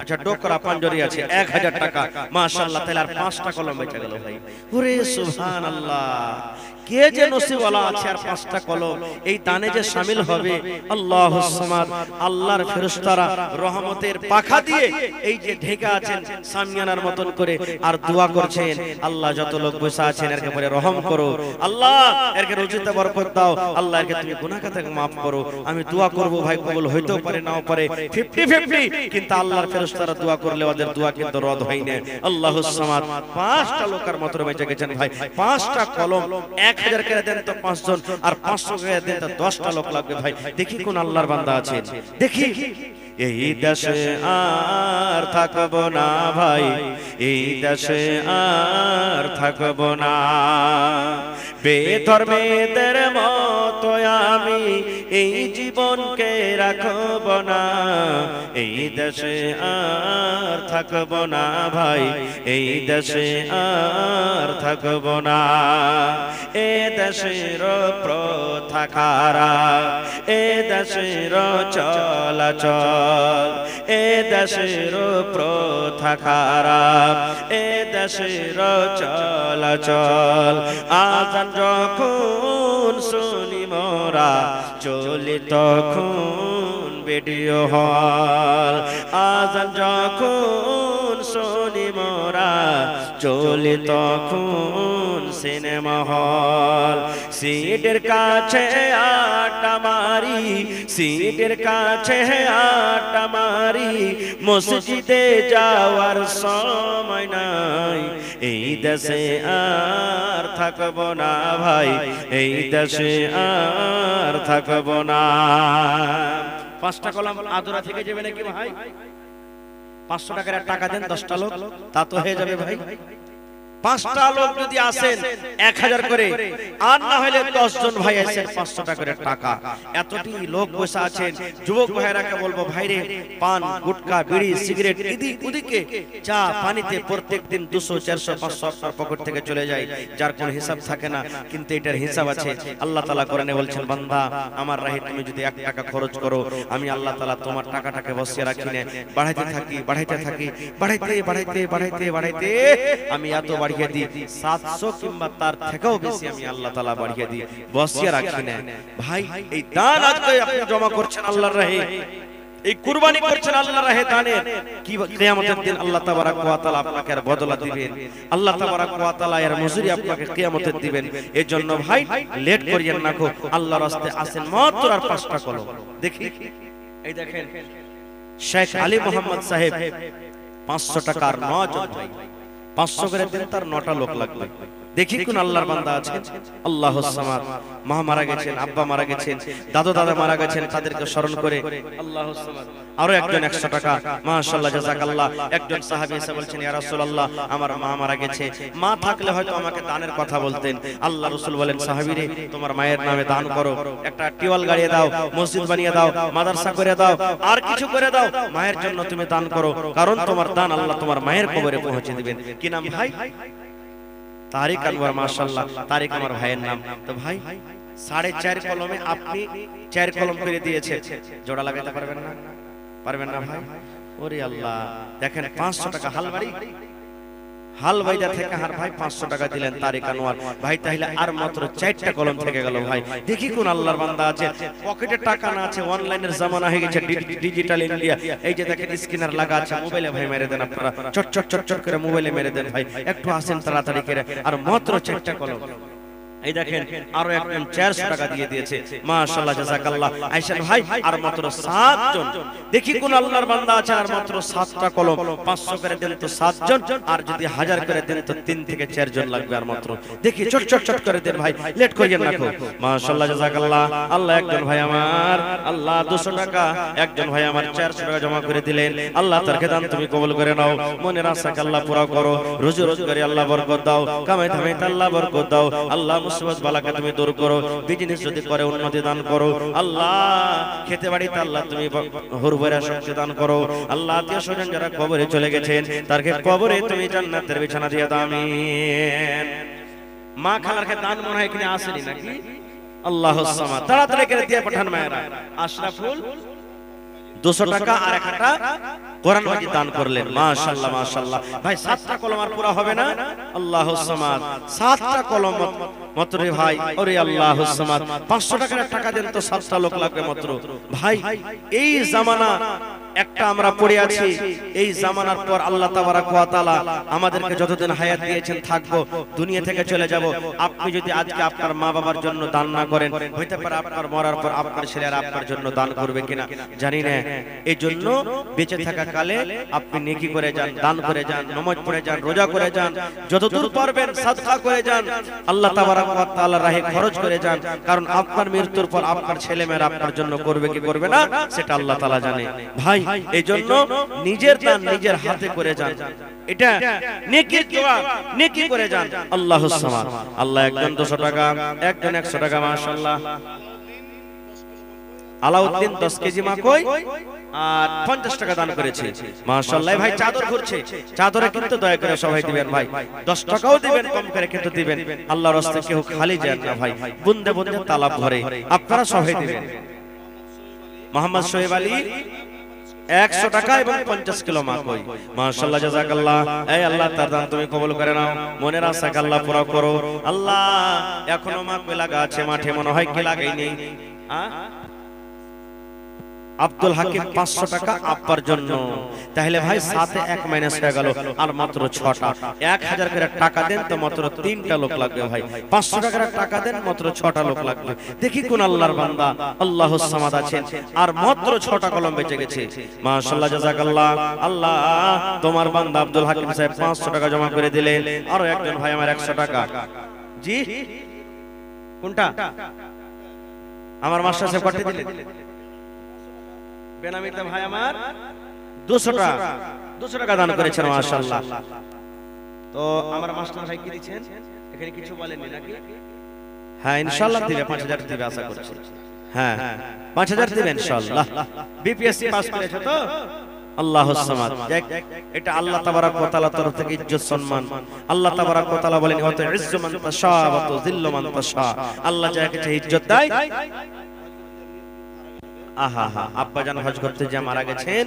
আচ্ছা, ডোকরা পাঞ্জরি আছে 1000 টাকা। মাশাআল্লাহ, তাহলে আর 5টা কলম বেঁচে গেল ভাই। ওরে সুবহানাল্লাহ, কে যে নসিবওয়ালা আছে আর 5টা কলম এই দানে যে শামিল হবে। আল্লাহুস সামাদ। আল্লাহর ফেরেশতারা রহমতের পাখা দিয়ে এই যে ঢেকে আছেন সামিয়ানার মতন করে, আর দোয়া করছেন আল্লাহ যত লোক বসে আছেন এর উপরে রহম করো, আল্লাহ এর রুজিতে বরকত দাও, আল্লাহ এর তুমি গুনাহ থেকে maaf করো। আমি দোয়া করব ভাই, কবুল হইতেও পারে নাও পারে, 50-50, কিন্তু আল্লাহর ফেরেশতারা দোয়া করলে ওদের দোয়া কিন্তু রদ হয় না। আল্লাহুস সামাদ। 5টা লোকের মাত্র বেঁচে গেছেন ভাই। 5টা কলম 1000 করে দেন তো 5 জন, আর 500 করে দেন তো 10টা লোক লাগবে ভাই। দেখি কোন আল্লাহর বান্দা আছেন। দেখি। এই দেশে আর থাকব না ভাই, এই দেশে আর থাকব না, বেধর্মেদের মতো আমি এই জীবনকে রাখব না। এই দেশে আর থাকব না ভাই, এই দেশে আর থাকব না। এ দেশের প্রথা খারাপ, এ দেশের চলাচল, এ দেশের প্রথা খারাপ, এ দেশের চলাচল। আজান যখন শুনি মোরা চলি তখন ভিডিও হল, আজান যখন শুনি মোরা চলে তখন সিনেমা হল, সিটের কাছে আড্ডা মারি, সিটের কাছে আড্ডা মারি, মসজিদে যাওয়ার সময় নাই। এই দেশে আর থাকবো না ভাই, এই দেশে আর থাকবো না। 5টা কলম আদরা থেকে যাবে নাকি ভাই? 500 টাকার টাকা দেন 10টা লোক, তা তো হয়ে যাবে ভাই। 5টা লোক যদি আসেন 1000 করে, আর না হলে 10 জন ভাই আসেন 500 টাকা করে টাকা। এতটি লোক বসে আছেন, যুবক ভাইরাকে বলবো ভাইরে পান গুটকা বিড়ি সিগারেট এদিক ওদিকে চা পানিতে প্রত্যেকদিন 200 400 500 আপনার পকেট থেকে চলে যায়, যার কোনো হিসাব থাকে না। কিন্তু এটার হিসাব আছে। আল্লাহ তাআলা কোরআনে বলছেন, বান্দা আমার রাহে তুমি যদি 1 টাকা খরচ করো, আমি আল্লাহ তাআলা তোমার টাকাটাকে বসিয়ে রাখি না, বাড়াইতে থাকি বাড়াইতে থাকি, বাড়াইতে বাড়াইতে বাড়াইতে বাড়াইতে আমি এত বাড়িয়ে দিই 700 কিংবা তার থেকেও বেশি আমি আল্লাহ তাআলা বাড়িয়ে দিই, বসিয়ে রাখি না। ভাই এই দান আজকে আপনি জমা করছেন আল্লাহর রাহে, এই কুরবানি করছেন আল্লাহর রাহে দানের, কি কিয়ামতের দিন আল্লাহ তাবারাক ওয়া তাআলা আপনাকে আর বদলা দিবেন, আল্লাহ তাবারাক ওয়া তাআলা এর মজুরি আপনাকে কিয়ামতের দিবেন। এজন্য ভাই লেট করিয়েন না গো, আল্লাহর রাস্তায় আসেন মাত্র আর 5টা কলম। দেখি এই দেখেন শেখ আলী মোহাম্মদ সাহেব 500 টাকার 9 জন ভাই, 500 করে দিন, তার 9টা লোক লাগবে। দেখি কোন আল্লাহর বান্দা আছে। আল্লাহুস সামাদ, মা মারা গেছেন, আব্বা মারা গেছেন, দাদু দাদা মারা গেছেন, তাদেরকে স্মরণ করে আল্লাহুস সামাদ। আরো একজন 100 টাকা, মাশাআল্লাহ জাযাকাল্লাহ। একজন সাহাবী এসে বলছেন, ইয়া রাসূলুল্লাহ আমার মা মারা গেছে, মা থাকলে হয়তো আমাকে দানের কথা বলতেন। আল্লাহ রাসূল বলেন, সাহাবী রে তোমার মায়ের নামে দান করো, একটা টিওয়াল গাড়িয়ে দাও, মসজিদ বানিয়ে দাও, মাদ্রাসা করে দাও, আর কিছু করে দাও, মায়ের জন্য তুমি দান করো, কারণ তোমার দান আল্লাহ তোমার মায়ের কবরে পৌঁছে দিবেন। কি নাম ভাই? তারিক আনোয়ার, মাশাআল্লাহ তারিক আমার ভাইয়ের নাম। তো ভাই 4.5 কলমে আপনি 4 কলম করে দিয়েছেন, জোড়া লাগাতে পারবেন না? পারবেন না ভাই? ওরে আল্লাহ, দেখেন 500 টাকা হালবাড়ি হালবাইদা থেকে আর ভাই 500 টাকা দিলেন তারিক আনোয়ার ভাই, তাহলে আর মাত্র 4টা কলম থেকে গেল ভাই। দেখি কোন আল্লাহর বান্দা আছে, পকেটে টাকা না আছে, অনলাইনের জামানা হয়ে গেছে, ডিজিটাল ইন্ডিয়া। এই যে দেখেন স্ক্যানার লাগা আছে, মোবাইলে ভাই মেরে দেন, আপনারা চট চট চট চট করে মোবাইলে মেরে দেন ভাই, একটু আসেন তাড়াতাড়ি করে, আর মাত্র 4টা কলম। এই দেখেন আরো একজন 400 টাকা দিয়ে দিয়েছে, মাশাআল্লাহ জাযাকাল্লাহ। আয়েশান ভাই আর মাত্র 7 জন। দেখি কোন আল্লাহর বান্দা আছে, আর মাত্র 7টা কলম। 500 করে দেন তো 7 জন, আর যদি 1000 করে দেন তো 3 থেকে 4 জন লাগবে আর মাত্র। দেখি চট চট চট করে দেন ভাই, লেট করিয়েন না। মাশাআল্লাহ জাযাকাল্লাহ। আল্লাহ একজন ভাই আমার আল্লাহ 200 টাকা, একজন ভাই আমার 400 টাকা জমা করে দিলেন। আল্লাহ তার দান তুমি কবুল করে নাও, মনের আশাকে আল্লাহ পুরা করো, রুজি রোজগারে আল্লাহ বরকত দাও, কামাই ধামাইতে আল্লাহ বরকত দাও। আল্লাহ মুসিবত বালাকে তুমি দূর করো, বিজনেস যদি করে উন্নতি দান করো। আল্লাহ খেতে বাড়িতে আল্লাহ তুমি হুরভরা শক্তি দান করো। আল্লাহ আত্মীয় স্বজন যারা কবরে চলে গেছেন, তারকে কবরে তুমি জান্নাতের বিছানা দিয়ে দাও, আমিন। মা খালারকে দান মনে হয় এখানে আসেনি নাকি? আল্লাহুস সামাদ, তাড়াতাড়ি করে দিয়ে পাঠান মায়েরা। আশরাফুল 200 টাকা আর একটা কোরআন মাজিদ দান করলেন, মাশাআল্লাহ মাশাআল্লাহ। ভাই 7টা কলম আর পুরা হবে না? আল্লাহুস সামাদ, 7টা কলম মাত্র রে ভাই। ওরে আল্লাহুস সামাদ, 500 টাকার টাকা দেন তো 7টা লোক লাগবে মাত্র। ভাই এই জামানা একটা আমরা পড়ে আছি, এই জামানার পর আল্লাহ তাবারাক ওয়া তাআলা আমাদেরকে যতদিন হায়াত দিয়েছেন থাকবো, দুনিয়া থেকে চলে যাব। আপনি যদি আজকে আপনার মা বাবার জন্য দান না করেন, হইতে পারে আপনার মরার পর আপনার ছেলেরা আপনার জন্য দান করবে কিনা জানি না। এই জন্য বেঁচে থাকা কালে আপনি নেকি করে যান, দান করে যান, নামাজ পড়ে যান, রোজা করে যান, যতদূর পারবেন সাদকা করে যান, আল্লাহ তাবারাক ওয়া তাআলার রাহে খরচ করে যান। কারণ আপনার মৃত্যুর পর আপনার ছেলেমেয়েরা আপনার জন্য করবে কি করবে না সেটা আল্লাহ তাআলা জানে। ভাই এই জন্য নিজের দান নিজের হাতে করে যান, এটা নেকির দোয়া, নেকি করে যান। আল্লাহুস সামাদ। আল্লাহ একজন 200 টাকা, একজন 100 টাকা, মাশাআল্লাহ। আলাউদ্দিন 10 কেজি মাকই আর 50 টাকা দান করেছে, মাশাআল্লাহ। ভাই চাদর ঘুরছে, চাদরে কিন্তু দয়া করে সবাই দিবেন ভাই, 10 টাকাও দিবেন, কম করে কিন্তু দিবেন। আল্লাহর রাস্তায় কেউ খালি যায় না ভাই, বুন্দে বুন্দে তালাব ভরে, আপনারা সবাই দিবেন। মোহাম্মদ শোয়েব আলী 100 টাকা এবং 50 কিলো মাকই, মাশাআল্লাহ জাযাকাল্লাহ। এই আল্লাহ তার দান তুমি কবুল করে নাও, মনের আশাকে আল্লাহ পুরা করো। আল্লাহ এখনো মাকই লাগা আছে মাঠে, মনে হয় কি লাগাই নেই। আব্দুল হাকিম 500 টাকা আব্বার জন্য। তাহলে ভাই 7 এ 1 মাইনাস হয়ে গেল, আর মাত্র 6টা। 1000 করে টাকা দেন তো মাত্র 3টা লোক লাগবে ভাই। 500 টাকার টাকা দেন মাত্র 6টা লোক লাগবে। দেখি কোন আল্লাহর বান্দা আল্লাহুস সামাদ আছেন আর মাত্র 6টা কলম বেঁচে গেছে। মাশাআল্লাহ, জাযাকাল্লাহ। আল্লাহ তোমার বান্দা আব্দুল হাকিম সাহেব 500 টাকা জমা করে দিলেন। আর একজন ভাই আমার 100 টাকা। জি কোনটা? আমার মাস্টার সাহেব কত দিলেন? বেনামিতে ভাই আমার 200 টাকা, 200 টাকা দান করেছেন। মাশাআল্লাহ। তো আমার মাস্টার ভাই কি দিবেন? এখানে কিছু বলেননি নাকি? হ্যাঁ ইনশাআল্লাহ দিবে, 5000 দিবে আশা করছি। হ্যাঁ 5000 দিবেন ইনশাআল্লাহ। বিপিএসসি পাস করেছে তো? আল্লাহুস সামাদ। এটা আল্লাহ তাবারাক ওয়া তাআলার তরফ থেকে ইজ্জত সম্মান। আল্লাহ তাবারাক ওয়া তাআলা বলেন ওয়া তুইজ্জু মান তাশা ওয়া তুযিল্লু মান তাশা। আল্লাহ যাকে চায় ইজ্জত দেয়। আহা হা, আব্বা জান হজ করতে যে মারা গেছেন,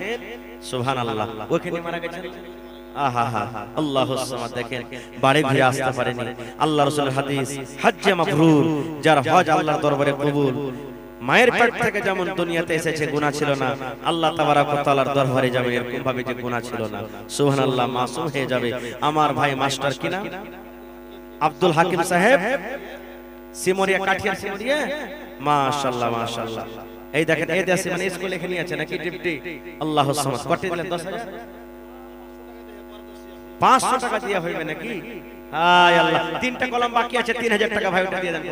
সুবহানাল্লাহ, ওখানে মারা গেছেন। আহা হা, আল্লাহুস সামাদ। দেখেন বাড়ি ঘুরে আসতে পারেনি। আল্লাহ রাসূলের হাদিস, হজ্জে মাবরুর, যার হজ আল্লাহর দরবারে কবুল। মায়ের পেট থেকে যেমন দুনিয়াতে এসেছে গুনাহ ছিল না, আল্লাহ তাবারাক ওয়া তাআলার দরবারে যাবে এরকম ভাবে যে গুনাহ ছিল না। সুবহানাল্লাহ, মাসুম হয়ে যাবে। আমার ভাই মাস্টার কি নাম? আব্দুল হাকিম সাহেব, সিমরিয়া, কাঠিয়ার সিমরিয়া। মাশাআল্লাহ মাশাআল্লাহ। এই দেখেন এই দেশে মানে স্কুল এখানে আছে নাকি ডিপটি? আল্লাহুস সামাদ। কত দিলেন? 10000। 500 টাকা দিয়া হইবে নাকি? হায় আল্লাহ, 3টা কলম বাকি আছে, 3000 টাকা ভাই ওটা দিয়ে দেন।